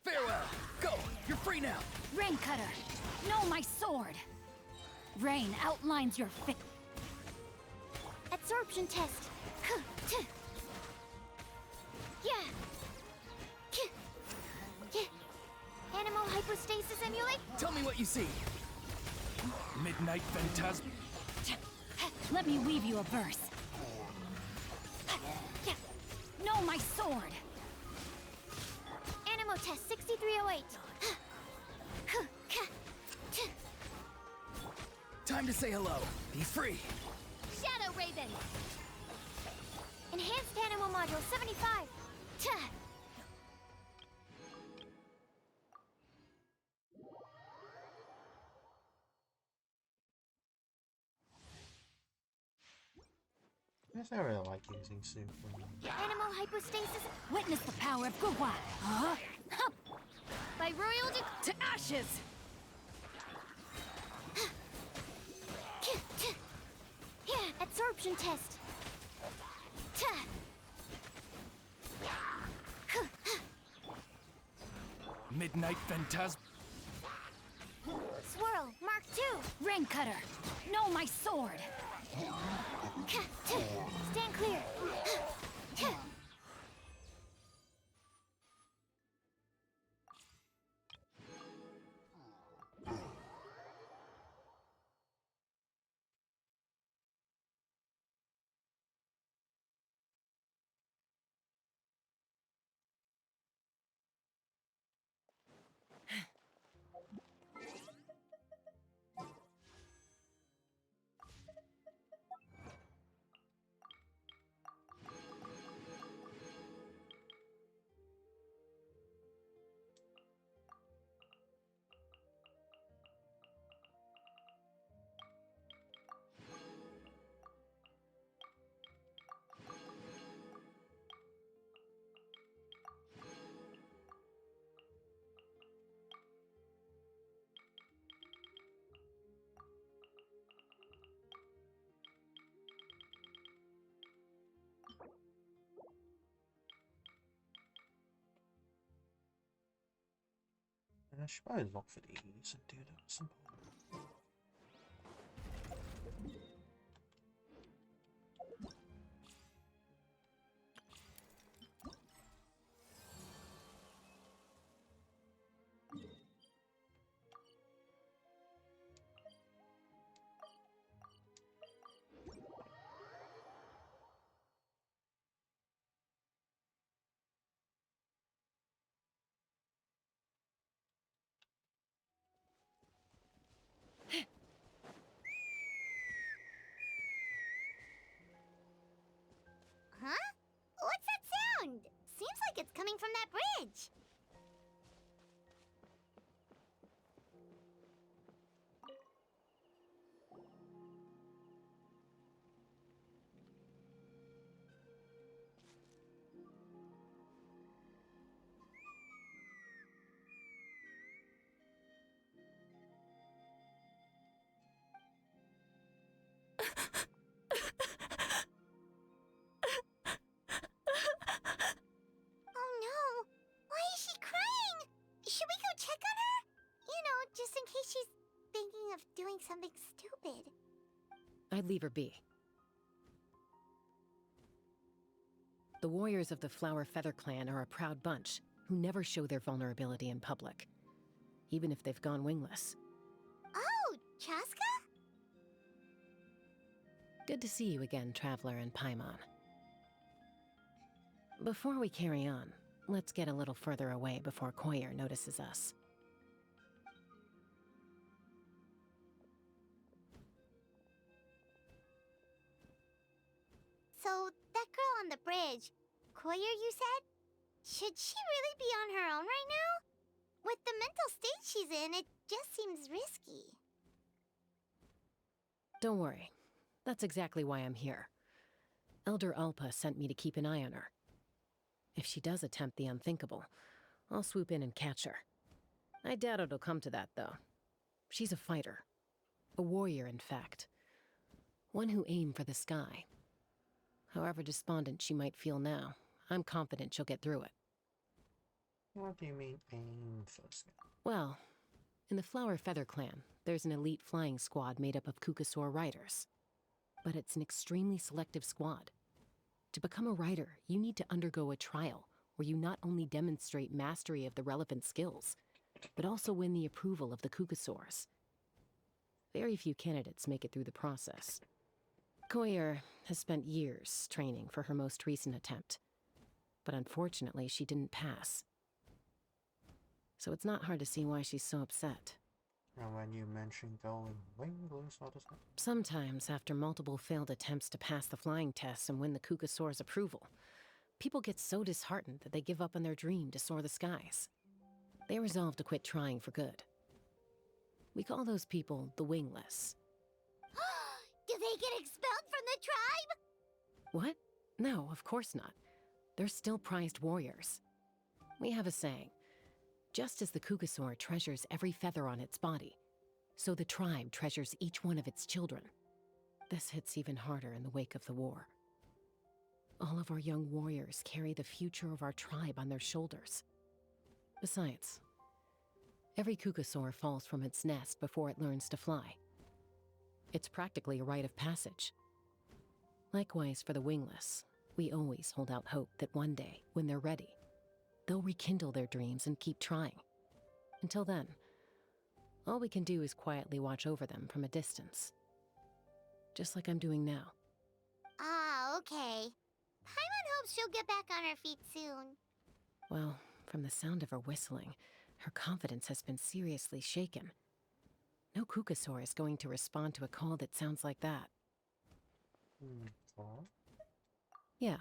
Farewell. Go. You're free now. Rain Cutter, know my sword. Rain outlines your fit. Absorption test. Yeah. Animal hypostasis emulate. Tell me what you see. Midnight Phantasm. Let me weave you a verse. Know my sword. Animo test 6308. Time to say hello. Be free. Shadow Raven. Enhanced Animal Module 75. Yes, I really like using super. Animal hypostasis Witness the power of Gurwa. Huh? by royal To ashes! Yeah, absorption test. Midnight Phantasm. Swirl Mark II. Rain Cutter, know my sword. Stand clear. I should probably look for these and do that at some point. Huh? What's that sound? Seems like it's coming from that bridge. Oh no! Why is she crying? Should we go check on her? You know, just in case she's thinking of doing something stupid. I'd leave her be. The warriors of the Flower Feather Clan are a proud bunch who never show their vulnerability in public, even if they've gone wingless. Oh, Chaska? Good to see you again, Traveler and Paimon. Before we carry on, let's get a little further away before Koyer notices us. So, that girl on the bridge, Koyer, you said? Should she really be on her own right now? With the mental state she's in, it just seems risky. Don't worry. That's exactly why I'm here. Elder Alpa sent me to keep an eye on her. If she does attempt the unthinkable, I'll swoop in and catch her. I doubt it'll come to that, though. She's a fighter. A warrior, in fact. One who aimed for the sky. However despondent she might feel now, I'm confident she'll get through it. What do you mean aim first? Well, in the Flower Feather Clan, there's an elite flying squad made up of Kukasaur riders. But it's an extremely selective squad. To become a rider, you need to undergo a trial where you not only demonstrate mastery of the relevant skills, but also win the approval of the Kukasaurs. Very few candidates make it through the process. Koyer has spent years training for her most recent attempt, but unfortunately she didn't pass. So it's not hard to see why she's so upset. And when you mention going wingless, what does that? Sometimes, after multiple failed attempts to pass the flying tests and win the Kukasaur's approval, people get so disheartened that they give up on their dream to soar the skies. They resolve to quit trying for good. We call those people the wingless. Do they get expelled from the tribe? What? No, of course not. They're still prized warriors. We have a saying. Just as the Kukasaur treasures every feather on its body, so the tribe treasures each one of its children. This hits even harder in the wake of the war. All of our young warriors carry the future of our tribe on their shoulders. Besides, every Kukasaur falls from its nest before it learns to fly. It's practically a rite of passage. Likewise for the wingless, we always hold out hope that one day, when they're ready, they'll rekindle their dreams and keep trying. Until then, all we can do is quietly watch over them from a distance. Just like I'm doing now. Ah, okay. Paimon hopes she'll get back on her feet soon. Well, from the sound of her whistling, her confidence has been seriously shaken. No Kukasaur is going to respond to a call that sounds like that. What? Yeah.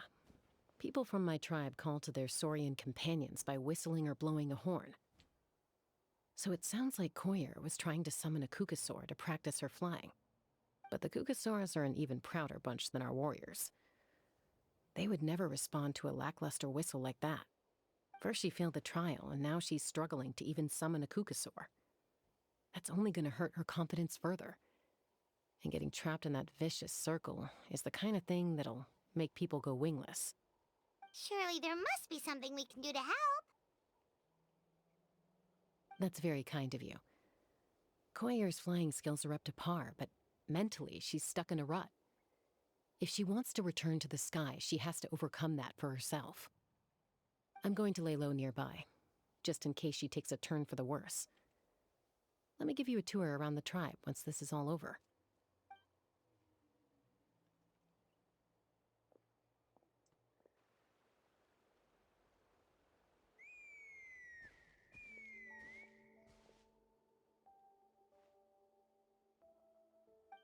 People from my tribe call to their Saurian companions by whistling or blowing a horn. So it sounds like Koyer was trying to summon a Kukasaur to practice her flying. But the Kukasaurs are an even prouder bunch than our warriors. They would never respond to a lackluster whistle like that. First she failed the trial, and now she's struggling to even summon a Kukasaur. That's only going to hurt her confidence further. And getting trapped in that vicious circle is the kind of thing that'll make people go wingless. Surely there must be something we can do to help. That's very kind of you. Koyer's flying skills are up to par, but mentally she's stuck in a rut. If she wants to return to the sky, she has to overcome that for herself. I'm going to lay low nearby, just in case she takes a turn for the worse. Let me give you a tour around the tribe once this is all over.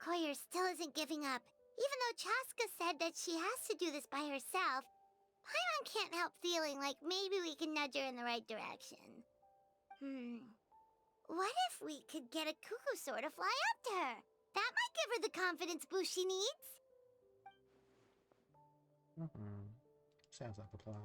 Koyer still isn't giving up. Even though Chaska said that she has to do this by herself, Paimon can't help feeling like maybe we can nudge her in the right direction. What if we could get a Kukusaur to fly up to her? That might give her the confidence boost she needs. Sounds like a plan.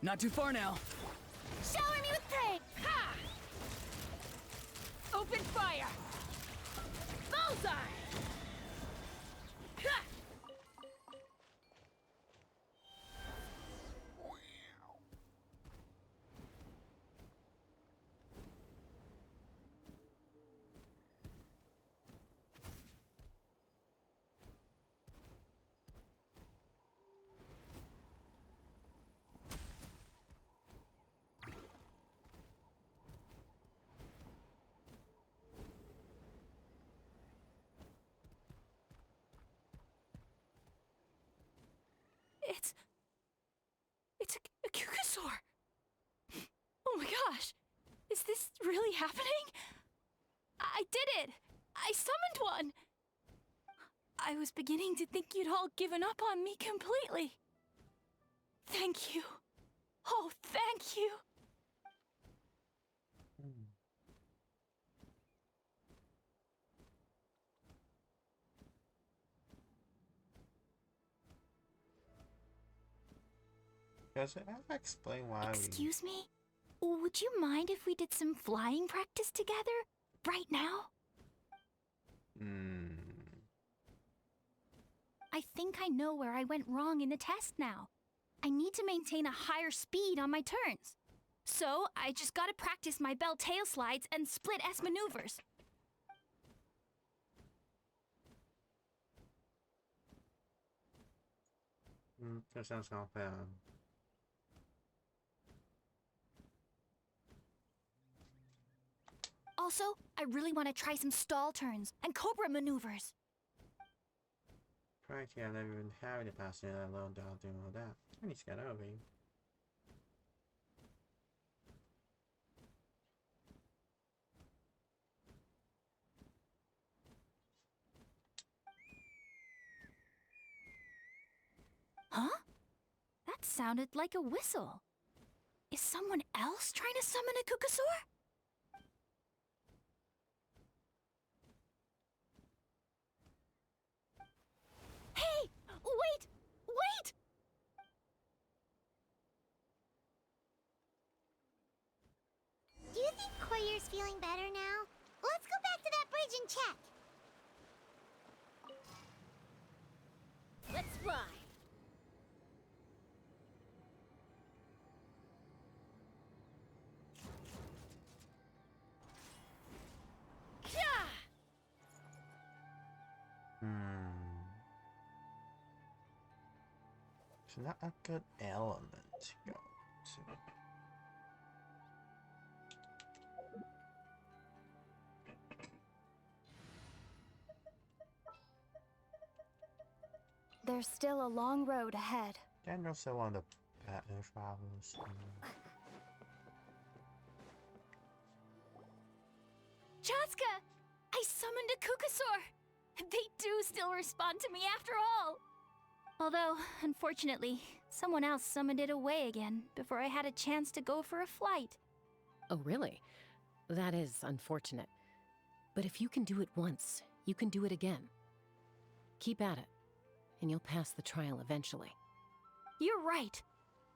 Not too far now. Shower me with praise! Ha! Open fire! Bullseye! Ha! It's a Kukusaur. Oh my gosh. Is this really happening? I did it. I summoned one. I was beginning to think you'd all given up on me completely. Thank you. Oh, thank you. Does it ever explain why Excuse me? Would you mind if we did some flying practice together? Right now? I think I know where I went wrong in the test now. I need to maintain a higher speed on my turns. So, I just gotta practice my bell tail slides and split S maneuvers. That sounds not bad. Also, I really want to try some stall turns and cobra maneuvers. Frankly, I've never even had a passenger let alone doing all that. I need to get over you. Huh? That sounded like a whistle. Is someone else trying to summon a Kukusaur? Hey! Wait! Wait! Do you think Koyer's feeling better now? Let's go back to that bridge and check. Let's fly. It's not a good element to go to. There's still a long road ahead. Daniel still on the pattern travels. Chaska! I summoned a Kukusaur! They do still respond to me after all! Although, unfortunately, someone else summoned it away again before I had a chance to go for a flight. Oh, really? That is unfortunate. But if you can do it once, you can do it again. Keep at it, and you'll pass the trial eventually. You're right.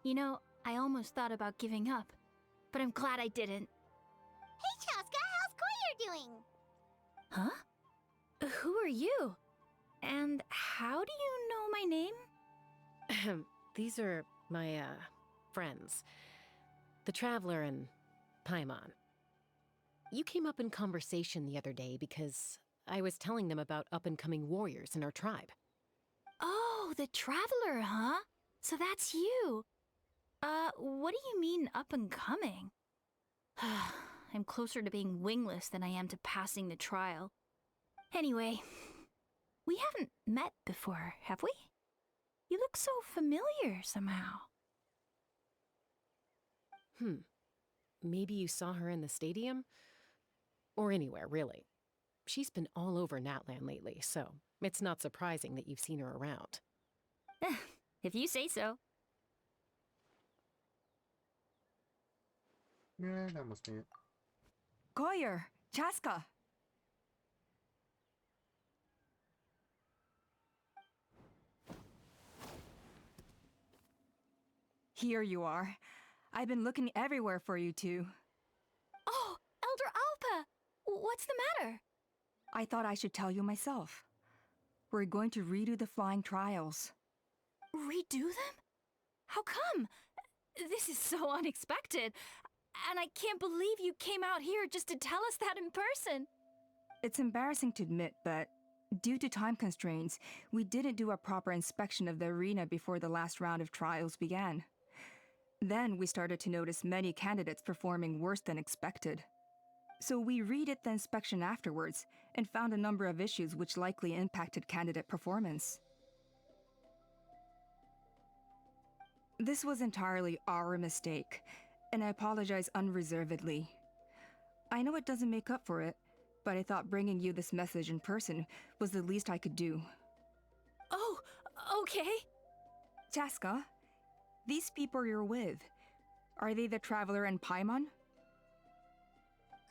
You know, I almost thought about giving up, but I'm glad I didn't. Hey, Chaska, how's Koyer doing? Huh? Who are you? And how do you know my name? Ahem. These are my, friends. The Traveler and Paimon. You came up in conversation the other day because I was telling them about up-and-coming warriors in our tribe. Oh, the Traveler, huh? So that's you. What do you mean up-and-coming? I'm closer to being wingless than I am to passing the trial. Anyway, we haven't met before, have we? You look so familiar somehow. Maybe you saw her in the stadium? Or anywhere, really. She's been all over Natlan lately, so it's not surprising that you've seen her around. If you say so. Yeah, that must be it. Koyer, Chaska. Here you are. I've been looking everywhere for you two. Oh, Elder Alpa! What's the matter? I thought I should tell you myself. We're going to redo the flying trials. Redo them? How come? This is so unexpected. And I can't believe you came out here just to tell us that in person. It's embarrassing to admit, but due to time constraints, we didn't do a proper inspection of the arena before the last round of trials began. Then we started to notice many candidates performing worse than expected. So we redid the inspection afterwards and found a number of issues which likely impacted candidate performance. This was entirely our mistake, and I apologize unreservedly. I know it doesn't make up for it, but I thought bringing you this message in person was the least I could do. Oh, okay. Chaska, these people you're with, are they the Traveler and Paimon?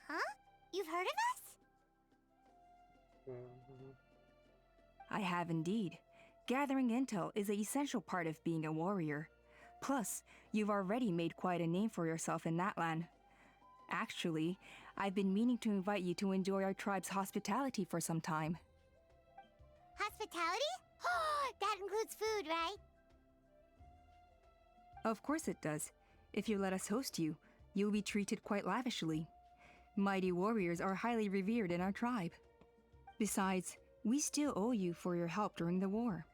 Huh? You've heard of us? I have indeed. Gathering intel is an essential part of being a warrior. Plus, you've already made quite a name for yourself in Natlan. Actually, I've been meaning to invite you to enjoy our tribe's hospitality for some time. Hospitality? That includes food, right? Of course it does. If you let us host you, you'll be treated quite lavishly. Mighty warriors are highly revered in our tribe. Besides, we still owe you for your help during the war.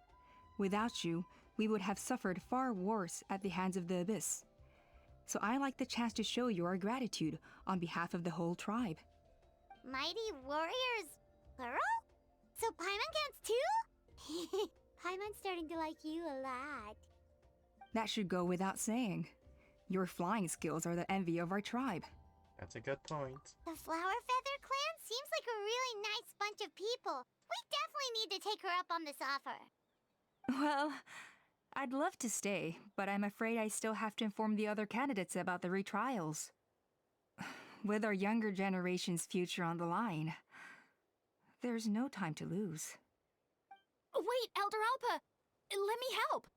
Without you, we would have suffered far worse at the hands of the Abyss. So I like the chance to show you our gratitude on behalf of the whole tribe. Mighty warriors, plural? So Paimon counts too? Paimon's starting to like you a lot. That should go without saying. Your flying skills are the envy of our tribe. That's a good point. The Flower Feather clan seems like a really nice bunch of people. We definitely need to take her up on this offer. Well, I'd love to stay, but I'm afraid I still have to inform the other candidates about the retrials. With our younger generation's future on the line, there's no time to lose. Wait, Elder Alpa! Let me help!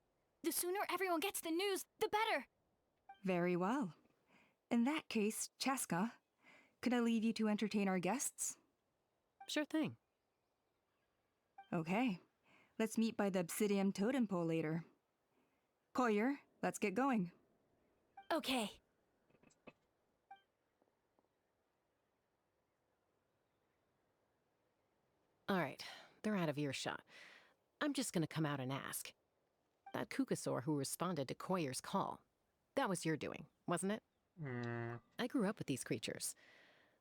The sooner everyone gets the news, the better! Very well. In that case, Chaska, could I leave you to entertain our guests? Sure thing. Okay. Let's meet by the Obsidian Totem Pole later. Koyer, let's get going. Okay. All right, they're out of earshot. I'm just gonna come out and ask. That Kukasaur who responded to Koyer's call, that was your doing, wasn't it? I grew up with these creatures.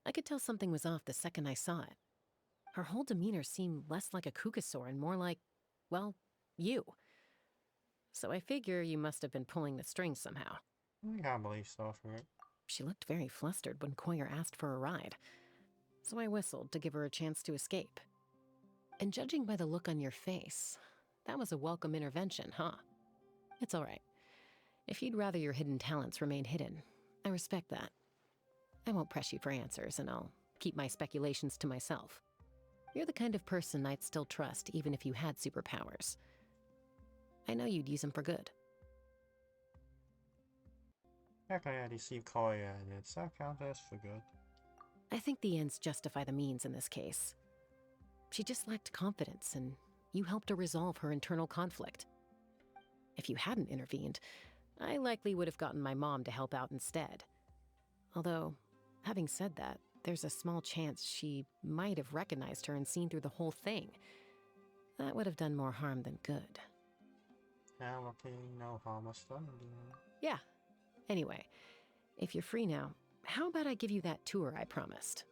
I could tell something was off the second I saw it. Her whole demeanor seemed less like a Kukasaur and more like, well, you. So I figure you must have been pulling the strings somehow. I can't believe so for it. She looked very flustered when Koyer asked for a ride. So I whistled to give her a chance to escape. And judging by the look on your face, that was a welcome intervention, huh? It's all right. If you'd rather your hidden talents remain hidden, I respect that. I won't press you for answers, and I'll keep my speculations to myself. You're the kind of person I'd still trust even if you had superpowers. I know you'd use them for good. Jag kan göra det koja, så kan det för good. I think the ends justify the means in this case. She just lacked confidence, and you helped her resolve her internal conflict. If you hadn't intervened, I likely would have gotten my mom to help out instead. Although, having said that, there's a small chance she might have recognized her and seen through the whole thing. That would have done more harm than good. Ja, okej, no harm was done. Yeah. Anyway, if you're free now, how about I give you that tour I promised?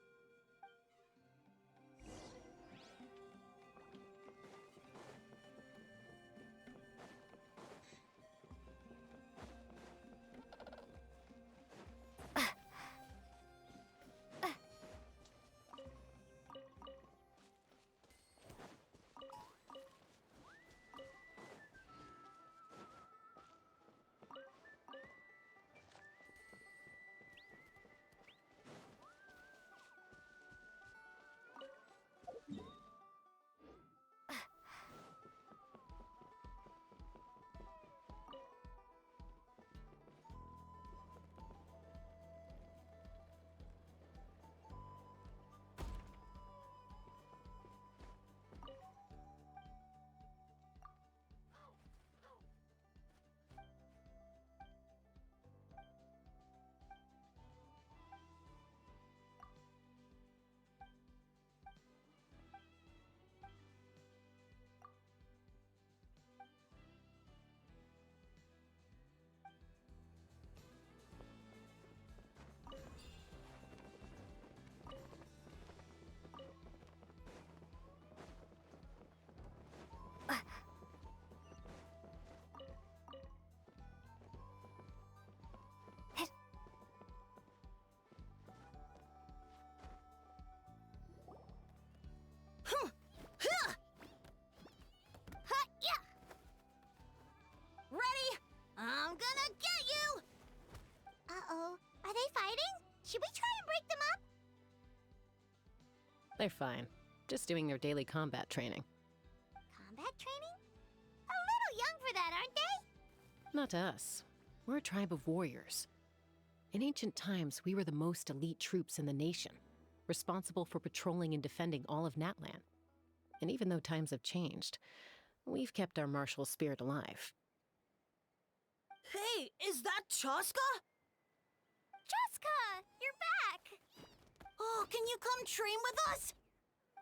Ready? I'm gonna get you! Uh-oh. Are they fighting? Should we try and break them up? They're fine. Just doing their daily combat training. Combat training? A little young for that, aren't they? Not to us. We're a tribe of warriors. In ancient times, we were the most elite troops in the nation, responsible for patrolling and defending all of Natlan. And even though times have changed, we've kept our martial spirit alive. Hey, is that Chaska? Jessica, you're back! Oh, can you come train with us?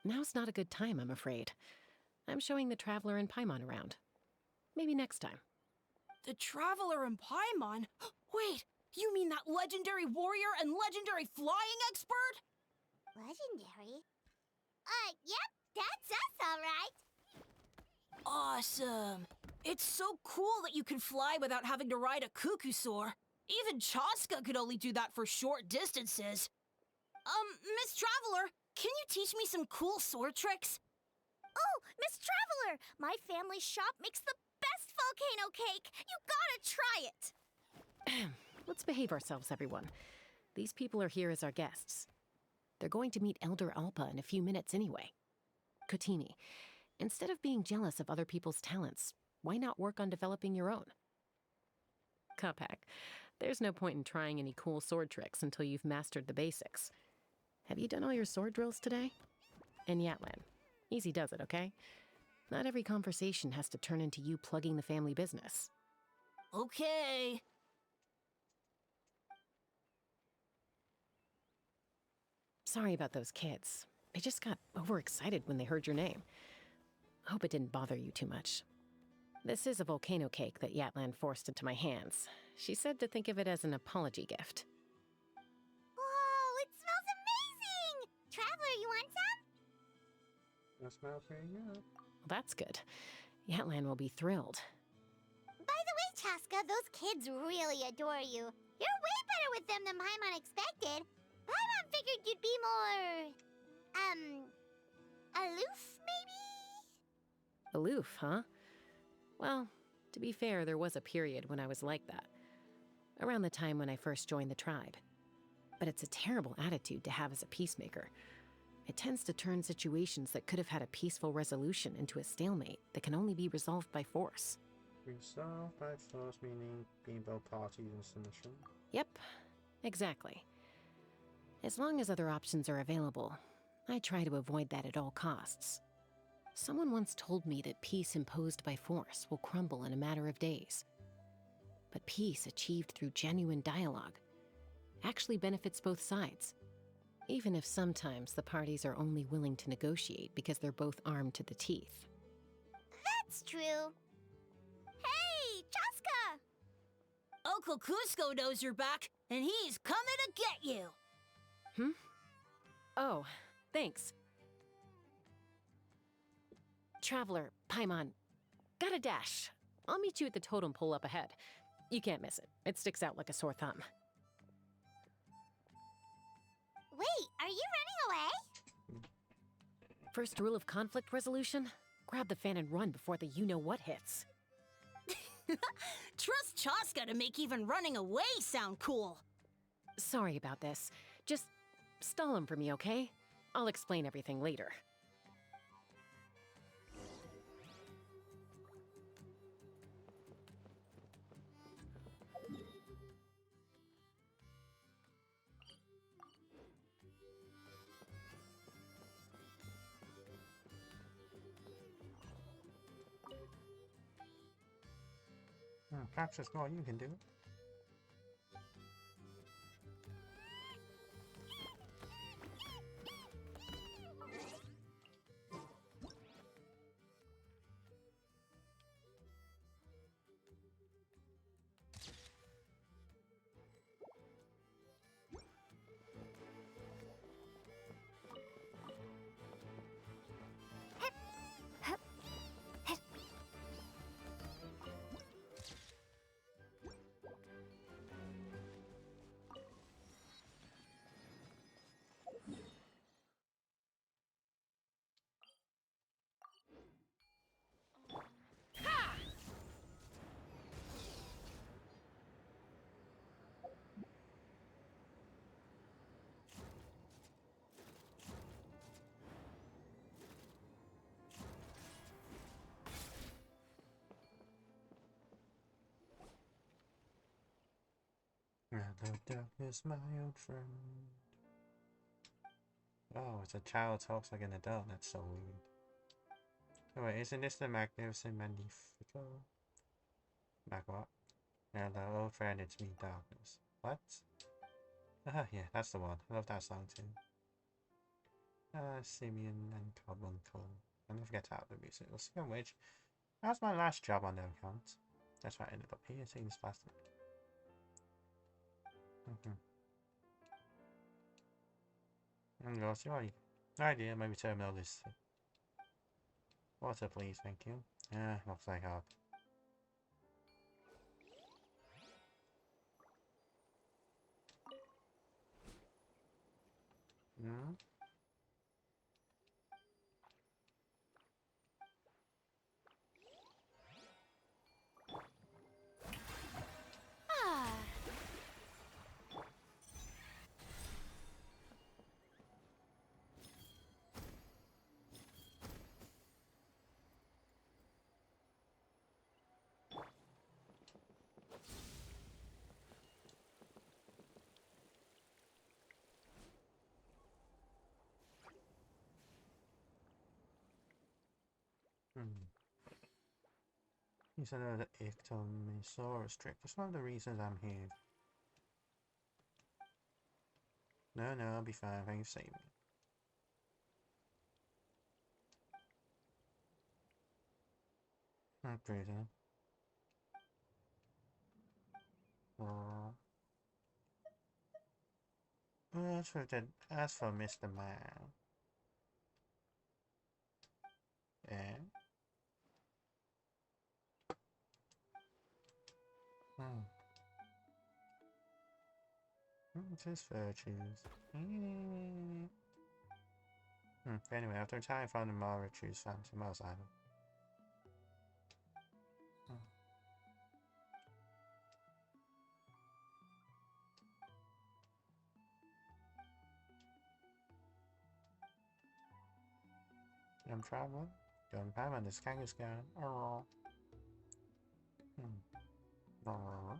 Now's not a good time, I'm afraid. I'm showing the Traveler and Paimon around. Maybe next time. The Traveler and Paimon? Wait, you mean that legendary warrior and legendary flying expert? Legendary? Yep, that's us, all right. Awesome. It's so cool that you can fly without having to ride a cuckoosaur. Even Chaska could only do that for short distances. Miss Traveler, can you teach me some cool sword tricks? Oh, Miss Traveler, my family shop makes the best volcano cake. You gotta try it. Let's behave ourselves, everyone. These people are here as our guests. They're going to meet Elder Alpa in a few minutes anyway. Kotini, instead of being jealous of other people's talents, why not work on developing your own? Kapak, there's no point in trying any cool sword tricks until you've mastered the basics. Have you done all your sword drills today? And Yatlan, easy does it, okay? Not every conversation has to turn into you plugging the family business. Okay. Sorry about those kids. They just got overexcited when they heard your name. Hope it didn't bother you too much. This is a volcano cake that Yatlan forced into my hands. She said to think of it as an apology gift. Whoa, it smells amazing! Traveler, you want some? That smells pretty good. Well, that's good. Yatlan will be thrilled. By the way, Chaska, those kids really adore you. You're way better with them than Paimon expected. Paimon figured you'd be more... aloof, maybe? Aloof, huh? Well, to be fair, there was a period when I was like that. around the time when I first joined the tribe. But it's a terrible attitude to have as a peacemaker. It tends to turn situations that could have had a peaceful resolution into a stalemate that can only be resolved by force. Resolved by force, meaning being both parties in submission. Yep, exactly. As long as other options are available, I try to avoid that at all costs. Someone once told me that peace imposed by force will crumble in a matter of days. But peace achieved through genuine dialogue actually benefits both sides, even if sometimes the parties are only willing to negotiate because they're both armed to the teeth. That's true. Hey, Chaska! Uncle Cusco knows you're back, and he's coming to get you. Oh, thanks. Traveler, Paimon, got a dash. I'll meet you at the totem pole up ahead. You can't miss it. It sticks out like a sore thumb. Wait, are you running away? First rule of conflict resolution? Grab the fan and run before the you-know-what hits. Trust Chaska to make even running away sound cool. Sorry about this. Just stall him for me, okay? I'll explain everything later. Perhaps it's more you can do. Hello, darkness, my old friend. Oh, it's a child talks like an adult. That's so weird. Oh wait, isn't this the Magnificent Magnifico? Mag what? Hello, old friend, it's me, darkness. What? Ah, yeah, that's the one. I love that song too. Simeon and Carbuncle. I never get out of the music. Speaking of which, that's my last job on their account. That's why I ended up here, seeing this plastic. And go see what idea, maybe terminal this. Water, please, thank you. Yeah, looks like hard. Hmm? Ah. He said the Ictomisaurus trick. That's one of the reasons I'm here. No, I'll be fine. Thank you for saving me. Not crazy. As for Mr. Man. Yeah. Just virtues. Anyway, after retiring from the Mara, choose Phantom Mouse Island. I'm traveling. Don't have this Kangaskhan. Oh. Oh.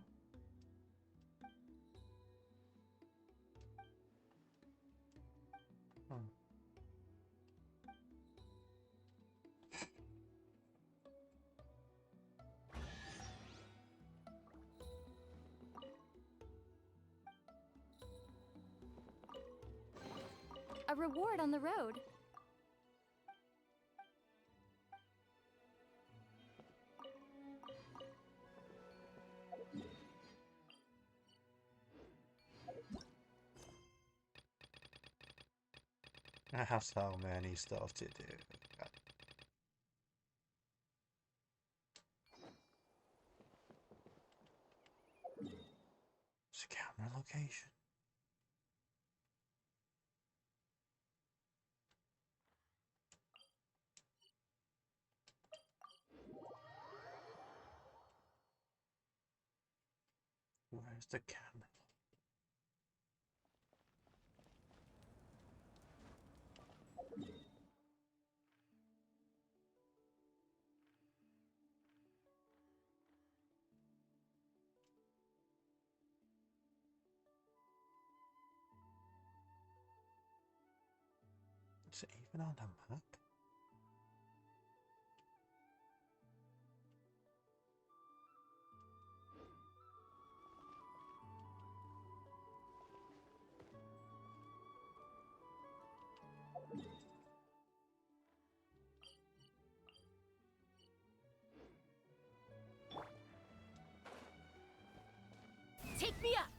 A reward on the road. I have so many stuff to do. It's a camera location. Where's the camera? Is it even on the map? Take me up!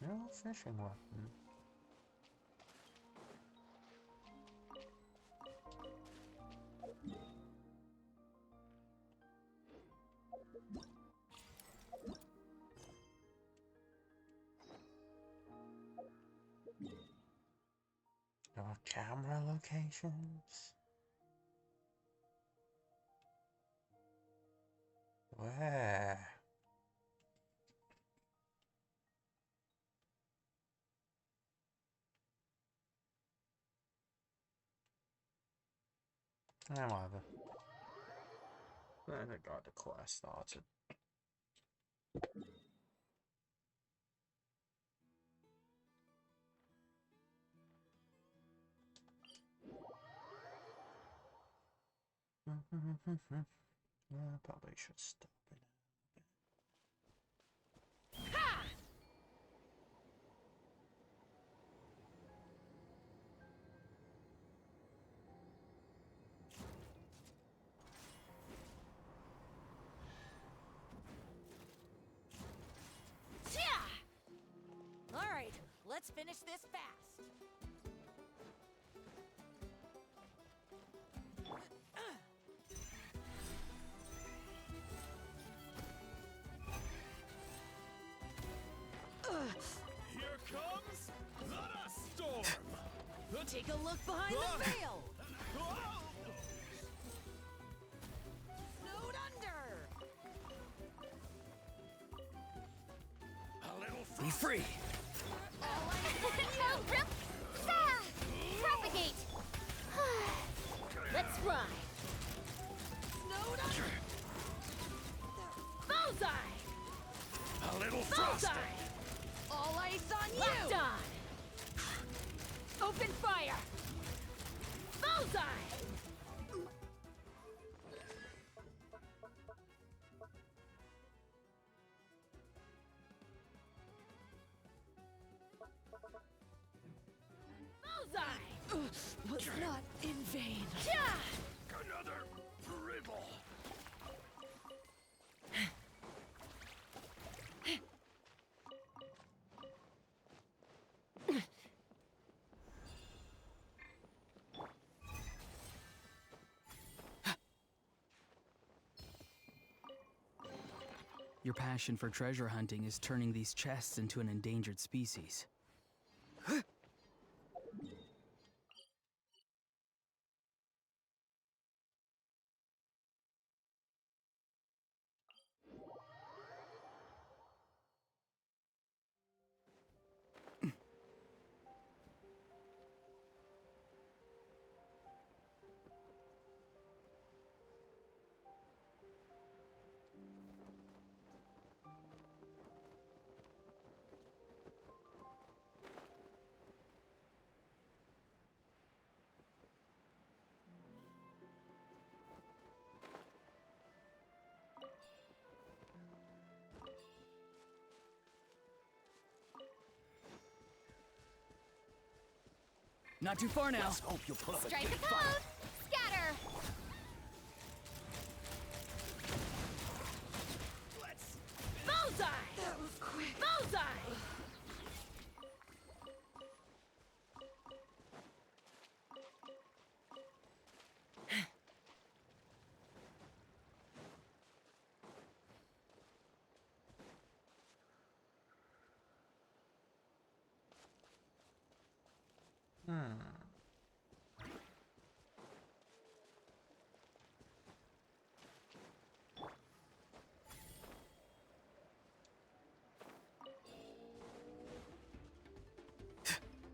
No fishing weapon. Your camera locations? Where? Whatever. I got the quest started. Yeah, I probably should stop it. All right, let's finish this fast. Here comes the storm! Take a look behind the veil. Snowed under. A little Be free! Propagate! Let's ride! Snowed under. Bullseye! A little frosty! Bullseye! All ice on you. Locked on! Open fire! Bullseye! was not in vain. Another dribble. Your passion for treasure hunting is turning these chests into an endangered species. Not too far now. Let's hope you pull up a Strike good the fight. code! Scatter! Let's Bullseye! That was quick. Bullseye!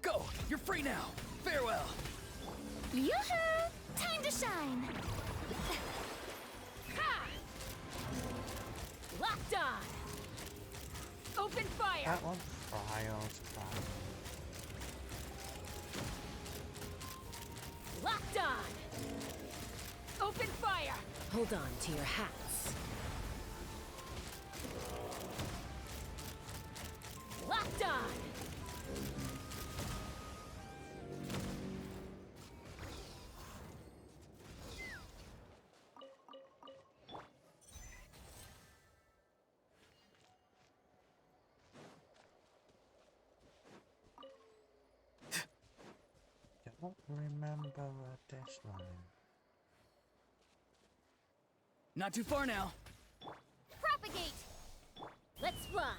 Go! You're free now! Farewell! Yoo-hoo! Time to shine! Ha! Locked on! Open fire! That one? Trials. Locked on! Open fire! Hold on to your hats. Locked on! Don't remember this line. Not too far now. Propagate! Let's fly!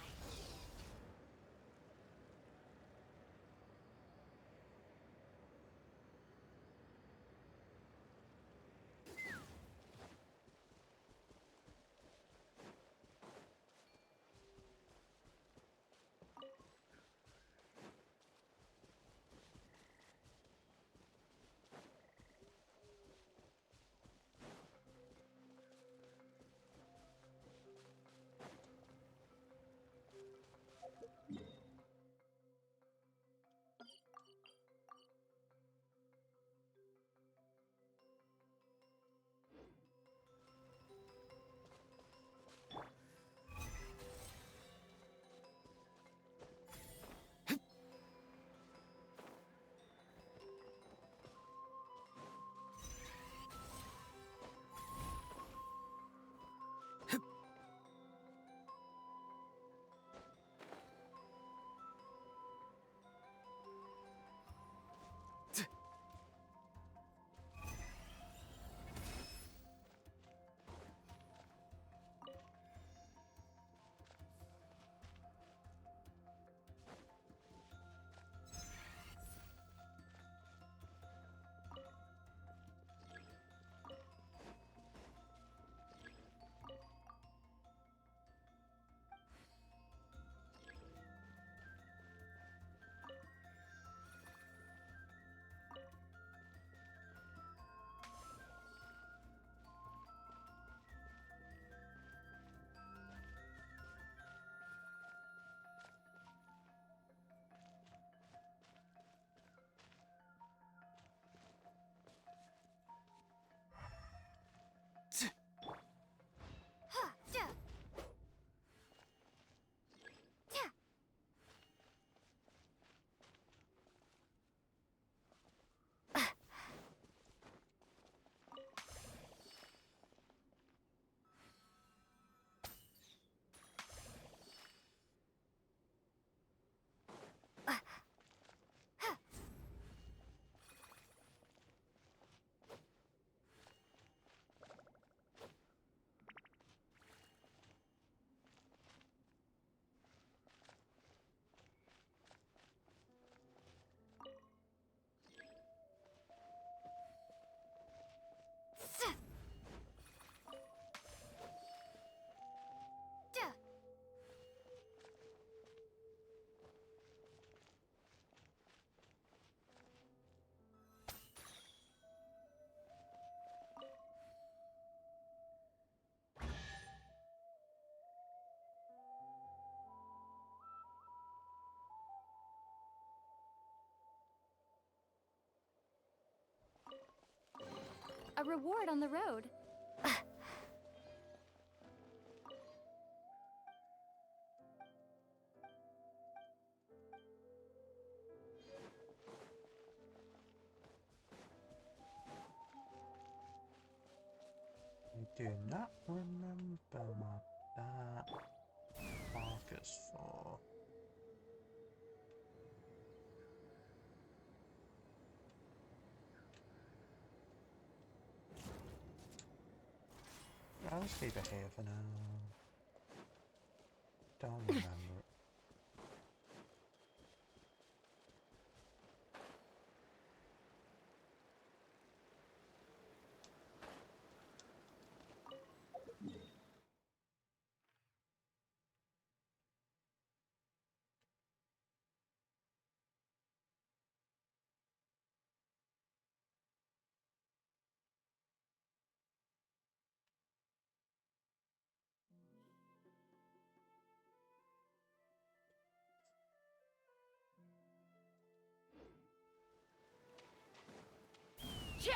a reward on the road. I do not remember what that mark is for. I'll just keep it here for now. Don't remember it. Yeah.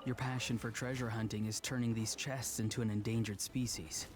Your passion for treasure hunting is turning these chests into an endangered species.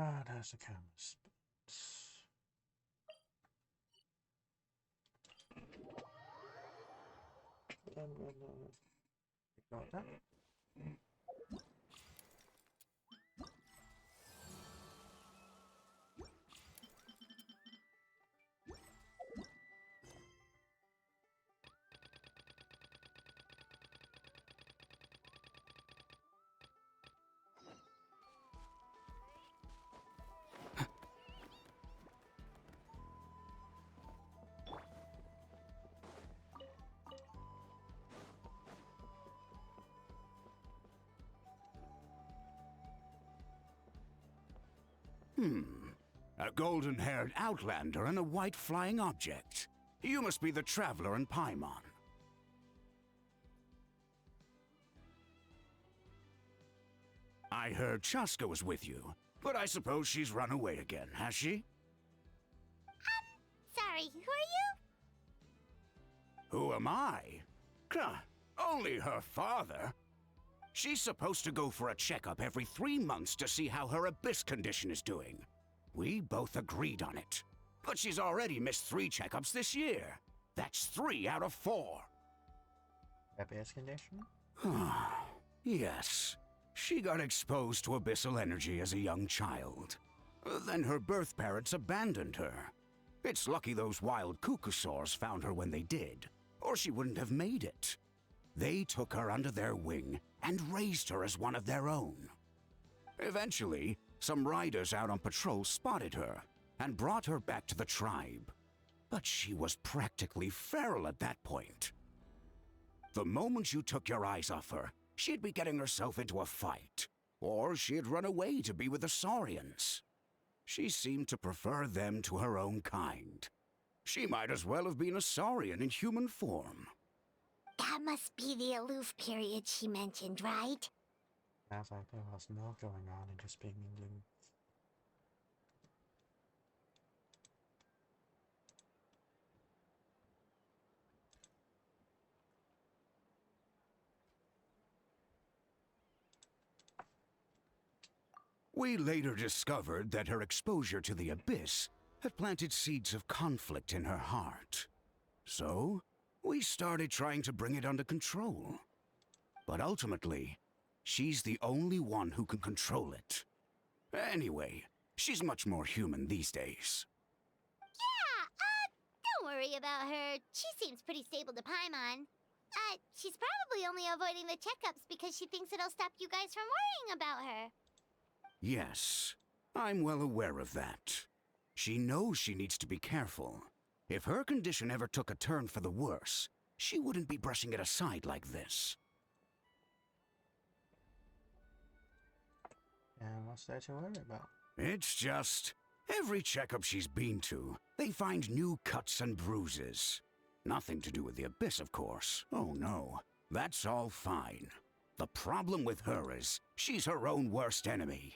Ah, there's the camera spot. Ignore that. A golden-haired outlander and a white flying object. You must be the traveler in Paimon. I heard Chaska was with you, but I suppose she's run away again, has she? Sorry, who are you? Who am I? Only her father. She's supposed to go for a checkup every 3 months to see how her abyss condition is doing. We both agreed on it. But she's already missed 3 checkups this year. That's 3 out of 4. Abyss condition? Yes. She got exposed to abyssal energy as a young child. Then her birth parents abandoned her. It's lucky those wild cuckoosaurs found her when they did, or she wouldn't have made it. They took her under their wing and raised her as one of their own. Eventually, some riders out on patrol spotted her and brought her back to the tribe. But she was practically feral at that point. The moment you took your eyes off her, she'd be getting herself into a fight, or she'd run away to be with the Saurians. She seemed to prefer them to her own kind. She might as well have been a Saurian in human form. That must be the aloof period she mentioned, right? Sounds like there was more going on than just being aloof. We later discovered that her exposure to the abyss had planted seeds of conflict in her heart. So, we started trying to bring it under control. But ultimately, she's the only one who can control it. Anyway, she's much more human these days. Don't worry about her. She seems pretty stable to Paimon. She's probably only avoiding the checkups because she thinks it'll stop you guys from worrying about her. Yes, I'm well aware of that. She knows she needs to be careful. If her condition ever took a turn for the worse, she wouldn't be brushing it aside like this. And what's there to worry about? It's just, every checkup she's been to, they find new cuts and bruises. Nothing to do with the abyss, of course. Oh no, that's all fine. The problem with her is, she's her own worst enemy.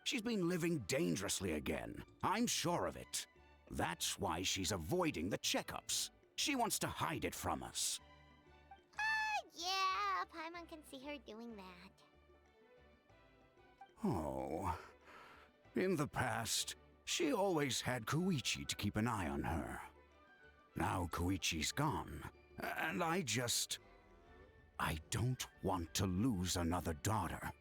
She's been living dangerously again. I'm sure of it. That's why she's avoiding the checkups. She wants to hide it from us. Yeah, Paimon can see her doing that. Oh. In the past, she always had Koichi to keep an eye on her. Now Koichi's gone, and I don't want to lose another daughter.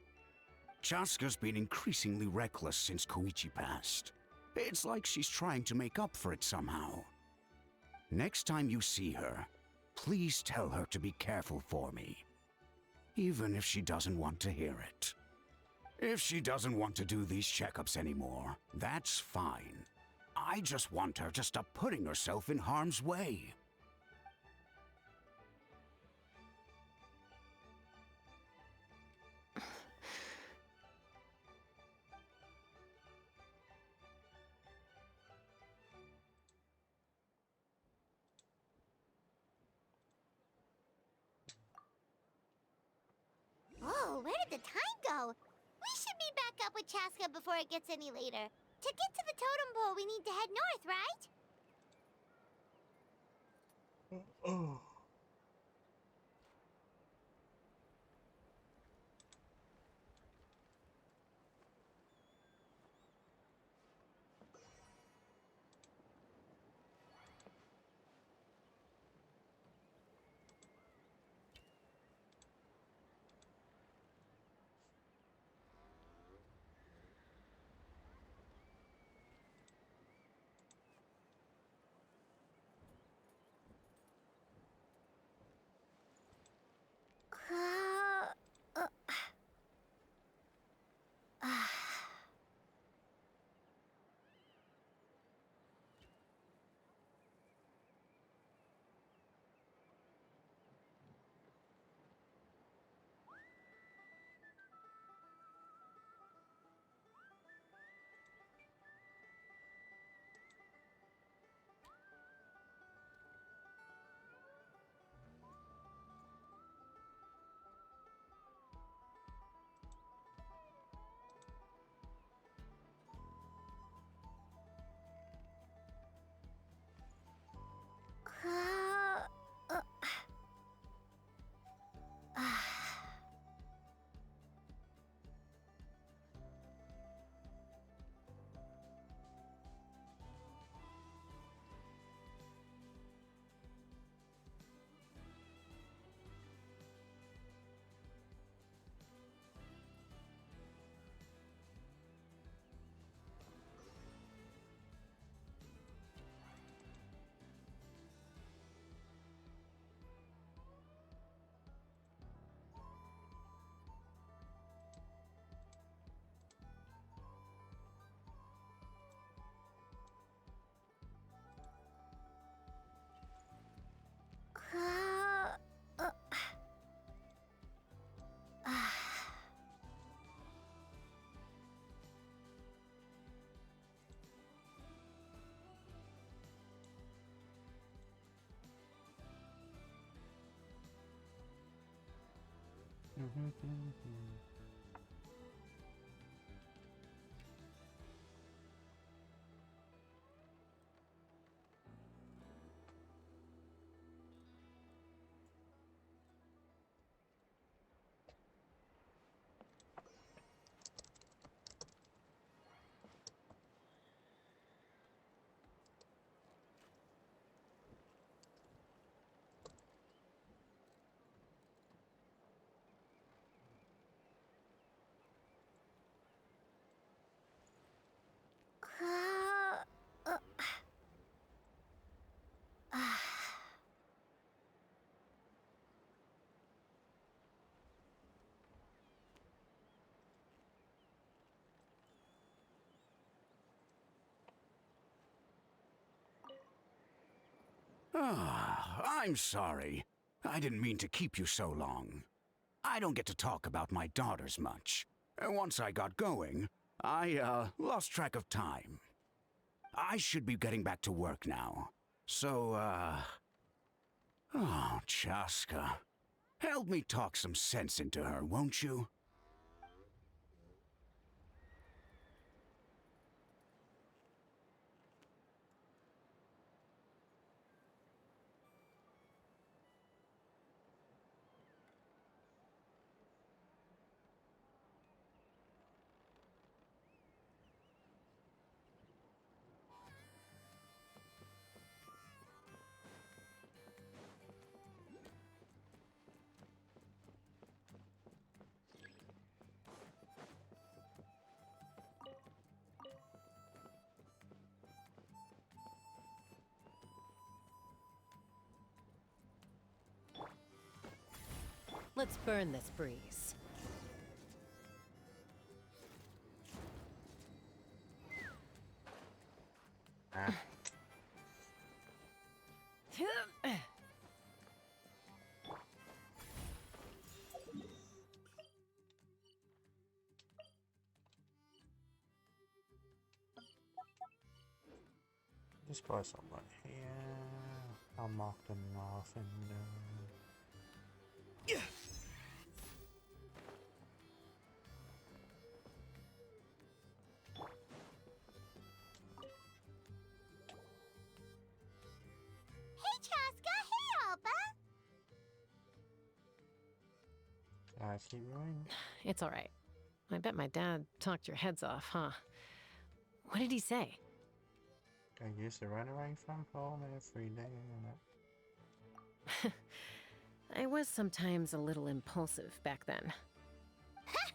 Chaska's been increasingly reckless since Koichi passed. It's like she's trying to make up for it somehow. Next time you see her, please tell her to be careful for me. Even if she doesn't want to hear it. If she doesn't want to do these checkups anymore, that's fine. I just want her to stop putting herself in harm's way. Oh, where did the time go? We should be back up with Chaska before it gets any later. To get to the totem pole, we need to head north, right? Oh. I'm sorry. I didn't mean to keep you so long. I don't get to talk about my daughters much. Once I got going, I lost track of time. I should be getting back to work now. So, oh, Chaska. Help me talk some sense into her, won't you? Let's burn this breeze. Ah. This guy's somewhere here. I'll mark them off and Hey, Chaska! Hey, Alba! guys keep going. It's all right. I bet my dad talked your heads off, huh? What did he say? I used to run away from home every day and I was sometimes a little impulsive back then.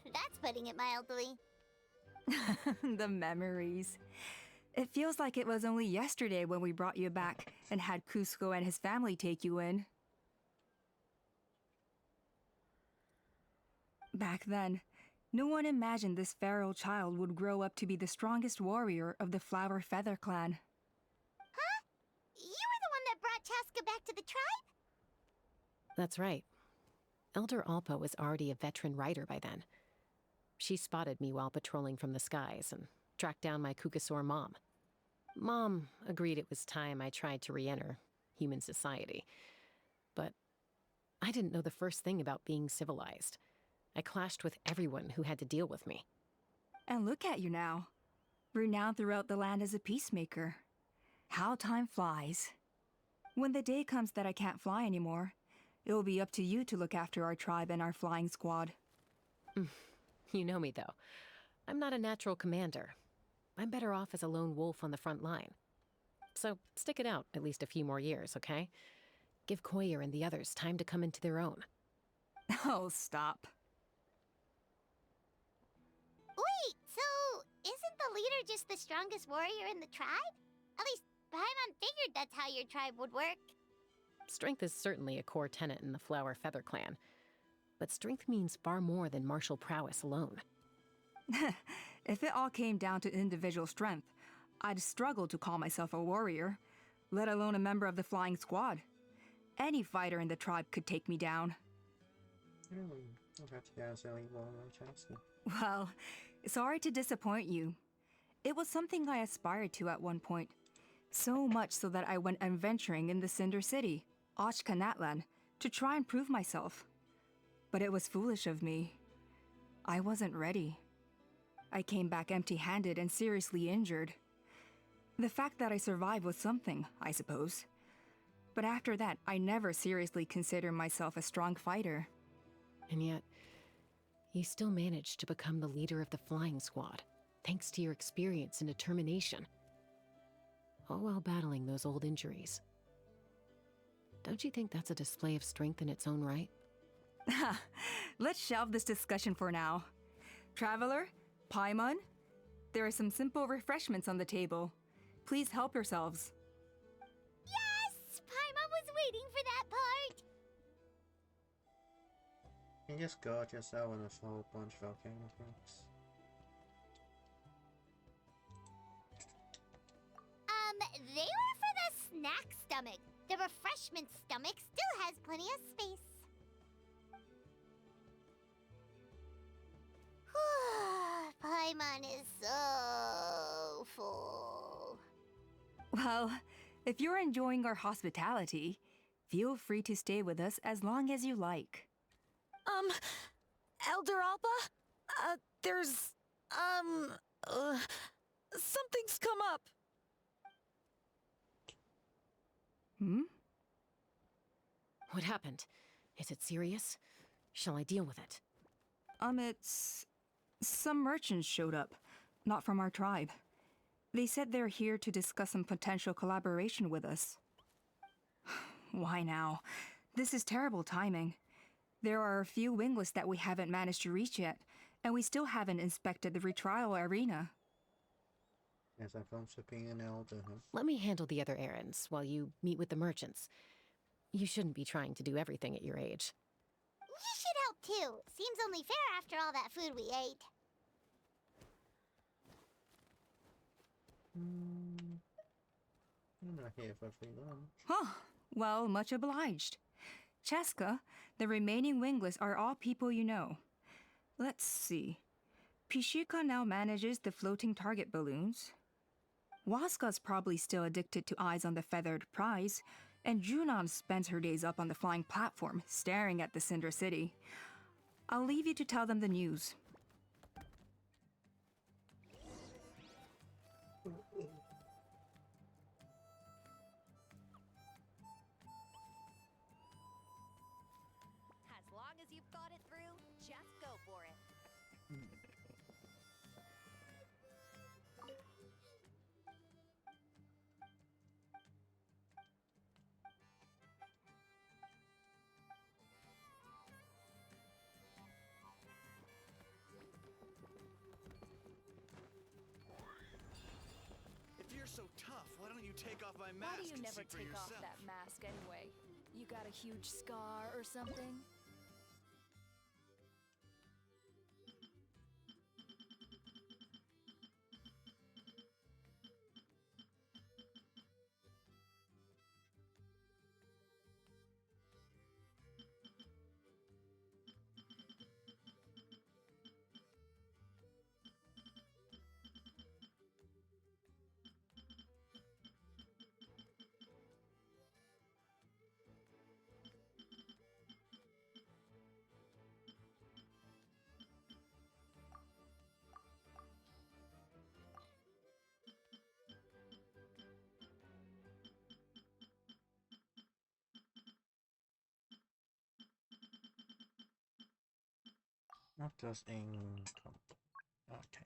That's putting it mildly. The memories. It feels like it was only yesterday when we brought you back and had Cusco and his family take you in. Back then, no one imagined this feral child would grow up to be the strongest warrior of the Flower Feather clan. Huh? You were the one that brought Chaska back to the tribe? That's right. Elder Alpa was already a veteran rider by then. She spotted me while patrolling from the skies and tracked down my Kukasaur mom. Mom agreed it was time I tried to re-enter human society. But I didn't know the first thing about being civilized. I clashed with everyone who had to deal with me. And look at you now, renowned throughout the land as a peacemaker. How time flies. When the day comes that I can't fly anymore, it will be up to you to look after our tribe and our flying squad. You know me, though. I'm not a natural commander. I'm better off as a lone wolf on the front line. So stick it out at least a few more years, okay? Give Koyer and the others time to come into their own. Oh, stop. Wait, so isn't the leader just the strongest warrior in the tribe? At least Paimon figured that's how your tribe would work. Strength is certainly a core tenet in the Flower Feather clan. But strength means far more than martial prowess alone. If it all came down to individual strength, I'd struggle to call myself a warrior, let alone a member of the flying squad. Any fighter in the tribe could take me down. Really? I'll have to go Zoe Warlow Chaska. Well, sorry to disappoint you. It was something I aspired to at one point. So much so that I went adventuring in the Cinder City, Ochkanatlan, to try and prove myself. But it was foolish of me. I wasn't ready. I came back empty-handed and seriously injured. The fact that I survived was something, I suppose. But after that, I never seriously considered myself a strong fighter. And yet, you still managed to become the leader of the flying squad, thanks to your experience and determination. All while battling those old injuries. Don't you think that's a display of strength in its own right? Let's shelve this discussion for now. Traveler, Paimon, there are some simple refreshments on the table. Please help yourselves. Yes! Paimon was waiting for that part! You just gorge yourself on a whole bunch of volcano fruits. They were for the snack stomach. The refreshment stomach still has plenty of space. Paimon is so full. Well, if you're enjoying our hospitality, feel free to stay with us as long as you like. Elder Alba? Something's come up. Hmm? What happened? Is it serious? Shall I deal with it? It's... Some merchants showed up, not from our tribe. They said they're here to discuss some potential collaboration with us. Why now? This is terrible timing. There are a few wingless that we haven't managed to reach yet, and we still haven't inspected the retrial arena. As I comes to being an elder, huh? Let me handle the other errands while you meet with the merchants. You shouldn't be trying to do everything at your age. You should help too. Seems only fair after all that food we ate. I'm not here for free lunch. Huh. Well, much obliged. Cheska, the remaining wingless are all people you know. Let's see. Pishika now manages the floating target balloons. Waska's probably still addicted to eyes on the feathered prize, and Junon spends her days up on the flying platform, staring at the Cinder City. I'll leave you to tell them the news. As long as you've thought it through, just go for it. If you're so tough, why don't you take off my mask Why do you and never see for take off yourself? that mask anyway? You got a huge scar or something? Not just income. Okay.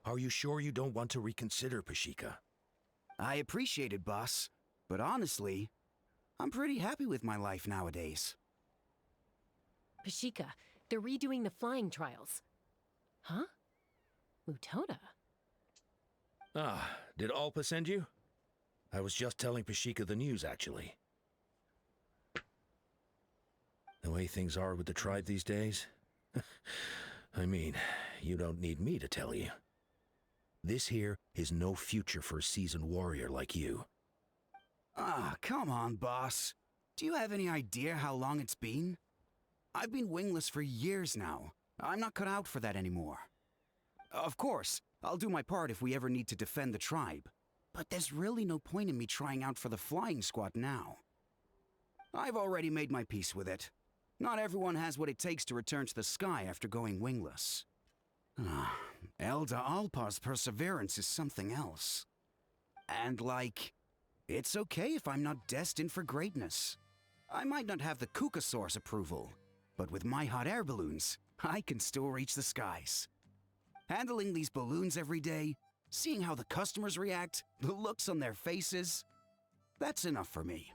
Are you sure you don't want to reconsider, Pashika? I appreciate it, boss. But honestly, I'm pretty happy with my life nowadays. Pashika, they're redoing the flying trials. Huh? Mutoda? Ah, did Alpa send you? I was just telling Pashika the news, actually. The way things are with the tribe these days? I mean, you don't need me to tell you. This here is no future for a seasoned warrior like you. Ah, come on, boss. Do you have any idea how long it's been? I've been wingless for years now. I'm not cut out for that anymore. Of course, I'll do my part if we ever need to defend the tribe. But there's really no point in me trying out for the flying squad now. I've already made my peace with it. Not everyone has what it takes to return to the sky after going wingless. Ah, Elder Alpa's perseverance is something else. And it's okay if I'm not destined for greatness. I might not have the Kukasaur's approval, but with my hot air balloons, I can still reach the skies. Handling these balloons every day, seeing how the customers react, the looks on their faces, that's enough for me.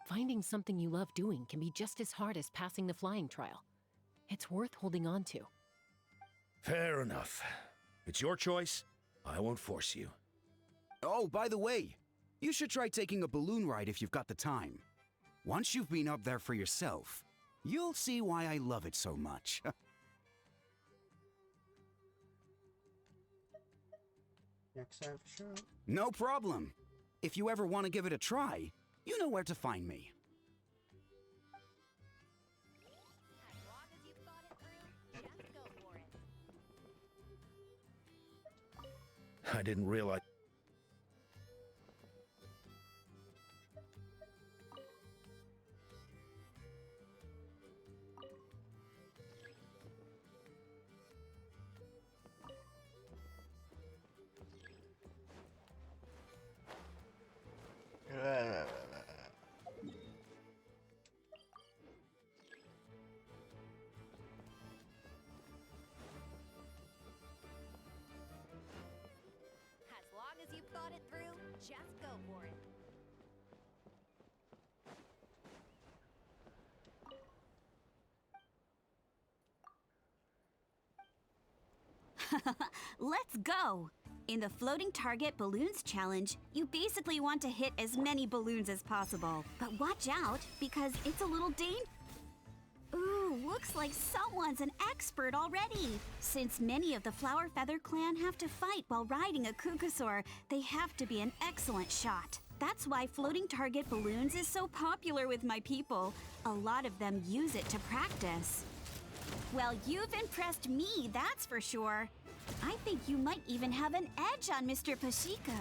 Finding something you love doing can be just as hard as passing the flying trial. It's worth holding on to. Fair enough. It's your choice. I won't force you. Oh, by the way, you should try taking a balloon ride if you've got the time. Once you've been up there for yourself, you'll see why I love it so much. Next time for sure. No problem. If you ever want to give it a try, you know where to find me. As long as you've thought it through, just go for it. I didn't realize... As long as you've thought it through, just go for it. Let's go! In the Floating Target Balloons Challenge, you basically want to hit as many balloons as possible. But watch out, because it's a little Ooh, looks like someone's an expert already. Since many of the Flower Feather clan have to fight while riding a Kukasaur, they have to be an excellent shot. That's why Floating Target Balloons is so popular with my people. A lot of them use it to practice. Well, you've impressed me, that's for sure. I think you might even have an edge on Mr. Pashika.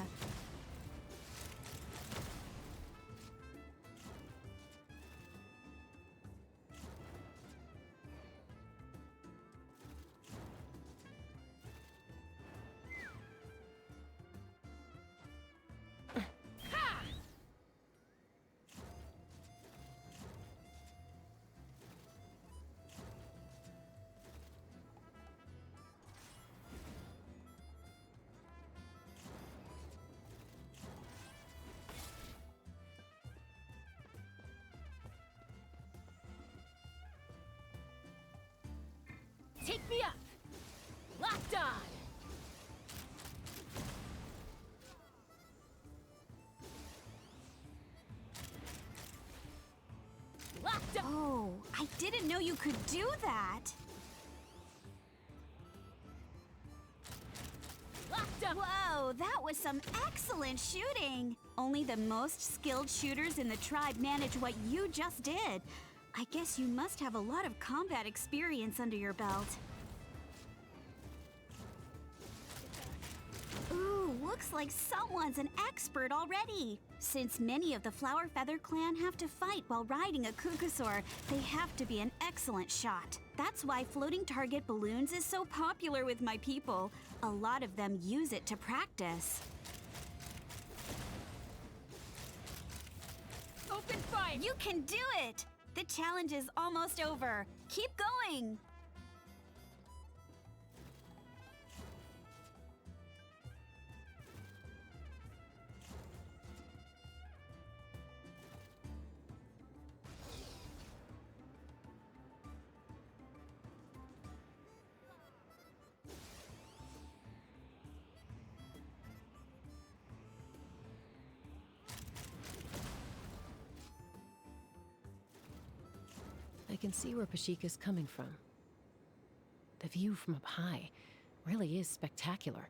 Take me up! Locked on! Locked on! Oh, I didn't know you could do that. Locked on! Whoa, that was some excellent shooting. Only the most skilled shooters in the tribe manage what you just did. I guess you must have a lot of combat experience under your belt. Ooh, looks like someone's an expert already. Since many of the Flower Feather clan have to fight while riding a Kukusaur, they have to be an excellent shot. That's why floating target balloons is so popular with my people. A lot of them use it to practice. Open fire! You can do it! The challenge is almost over. Keep going! I can see where Pashika's coming from. The view from up high really is spectacular.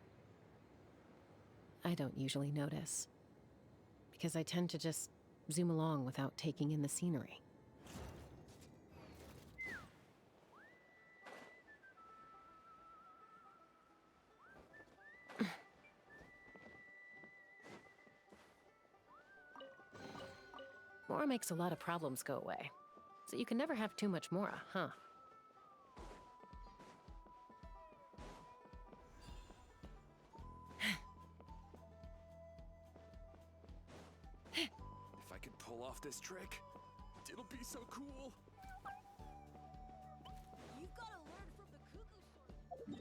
I don't usually notice, because I tend to just zoom along without taking in the scenery. Mora makes a lot of problems go away. So you can never have too much Mora, huh? If I could pull off this trick, it'll be so cool. You've got to learn from the Kukusaur.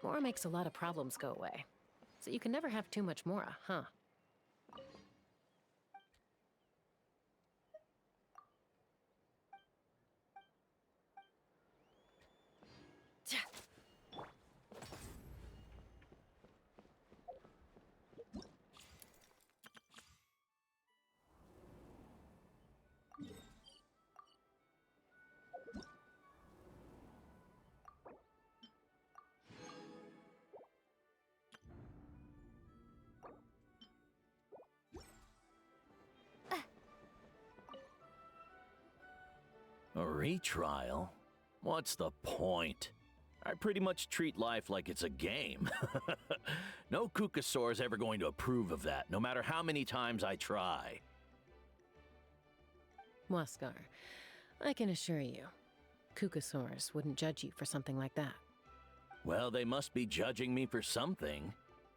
Mora makes a lot of problems go away. So you can never have too much Mora, huh? A retrial? What's the point? I pretty much treat life like it's a game. No Kukusaur is ever going to approve of that, no matter how many times I try. Waskar, I can assure you, Kukusaurs wouldn't judge you for something like that. Well, they must be judging me for something.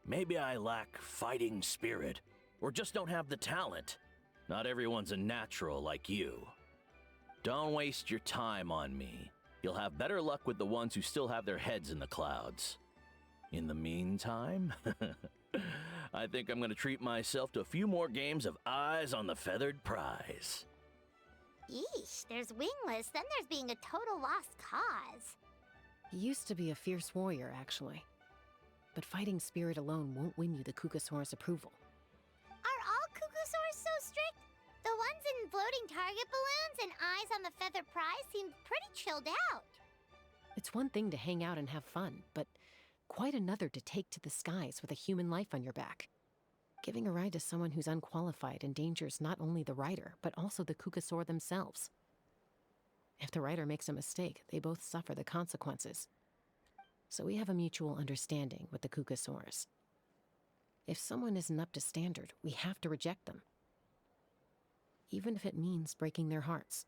Maybe I lack fighting spirit, or just don't have the talent. Not everyone's a natural like you. Don't waste your time on me. You'll have better luck with the ones who still have their heads in the clouds. In the meantime, I think I'm gonna treat myself to a few more games of Eyes on the Feathered Prize. Yeesh, there's Wingless, then there's being a total lost cause. He used to be a fierce warrior, actually. But fighting spirit alone won't win you the Kukasaur's approval. Are all Kukusaurs so strict? The ones in floating target balloons and Eyes on the Feather Prize seem pretty chilled out. It's one thing to hang out and have fun, but quite another to take to the skies with a human life on your back. Giving a ride to someone who's unqualified endangers not only the rider, but also the Kukasaur themselves. If the rider makes a mistake, they both suffer the consequences. So we have a mutual understanding with the Kukasaurs. If someone isn't up to standard, we have to reject them. Even if it means breaking their hearts.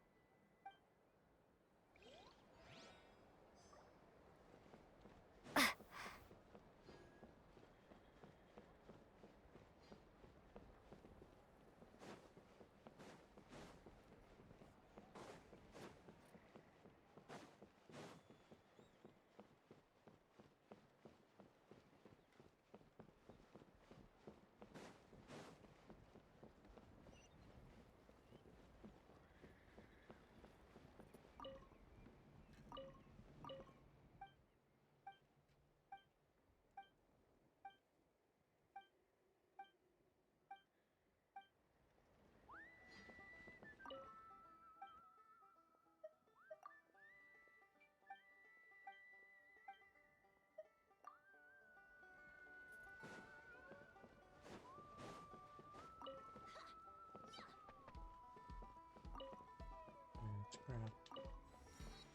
That's correct.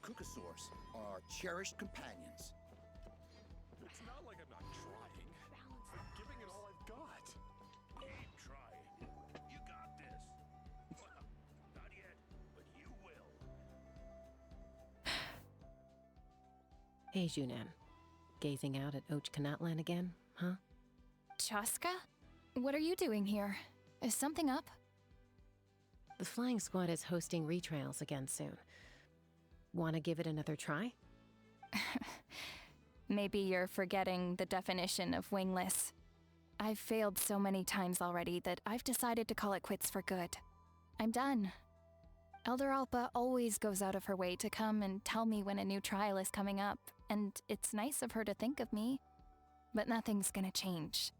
Kukasaurs are our cherished companions. It's not like I'm not trying. I'm giving it all I've got. Keep trying. You got this. Not yet, but you will. Hey, Junan. Gazing out at Ochkanatlan again, huh? Chaska? What are you doing here? Is something up? The flying squad is hosting retrials again soon. Wanna give it another try? Maybe you're forgetting the definition of wingless. I've failed so many times already that I've decided to call it quits for good. I'm done. Elder Alpa always goes out of her way to come and tell me when a new trial is coming up, and it's nice of her to think of me. But nothing's gonna change.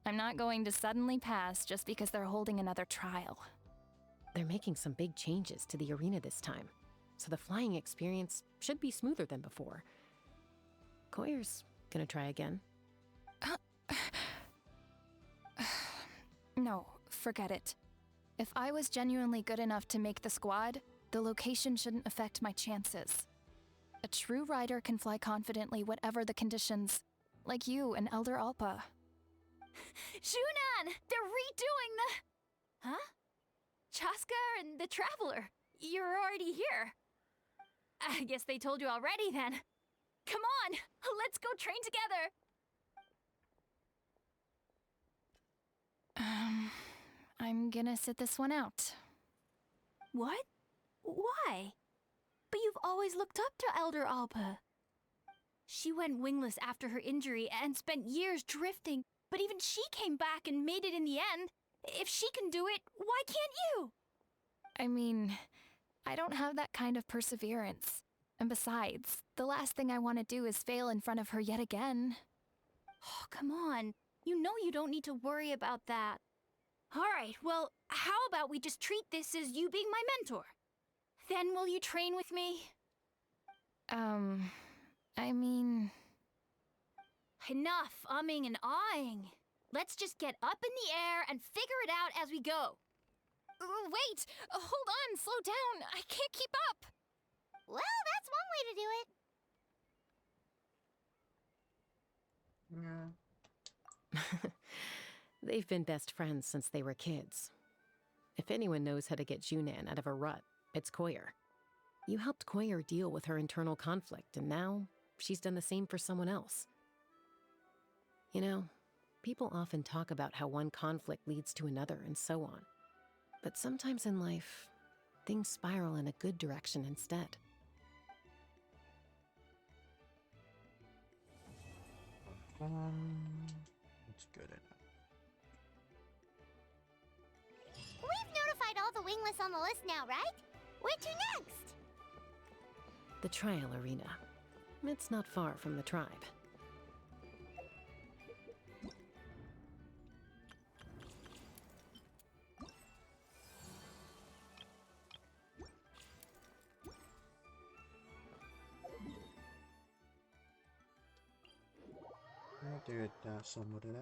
I'm not going to suddenly pass just because they're holding another trial. They're making some big changes to the arena this time, so the flying experience should be smoother than before. Koyer's gonna try again. No, forget it. If I was genuinely good enough to make the squad, the location shouldn't affect my chances. A true rider can fly confidently whatever the conditions, like you and Elder Alpa. Junan! They're redoing the... Huh? Chaska and the Traveler. You're already here. I guess they told you already then. Come on, let's go train together. I'm gonna sit this one out. What? Why? But you've always looked up to Elder Alpa. She went wingless after her injury and spent years drifting, but even she came back and made it in the end. If she can do it, why can't you? I mean, I don't have that kind of perseverance. And besides, the last thing I want to do is fail in front of her yet again. Oh, come on. You know you don't need to worry about that. All right, well, how about we just treat this as you being my mentor? Then will you train with me? I mean... Enough umming and ahhing. Let's just get up in the air and figure it out as we go. Wait! Hold on, slow down! I can't keep up! Well, that's one way to do it. Yeah. They've been best friends since they were kids. If anyone knows how to get Junan out of a rut, it's Koyer. You helped Koyer deal with her internal conflict, and now she's done the same for someone else. You know, people often talk about how one conflict leads to another and so on. But sometimes in life, things spiral in a good direction instead. It's good enough. We've notified all the wingless on the list now, right? Where to next? The trial arena. It's not far from the tribe. I'll do it somewhere today.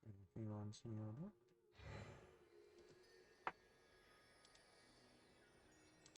Anything else in your book?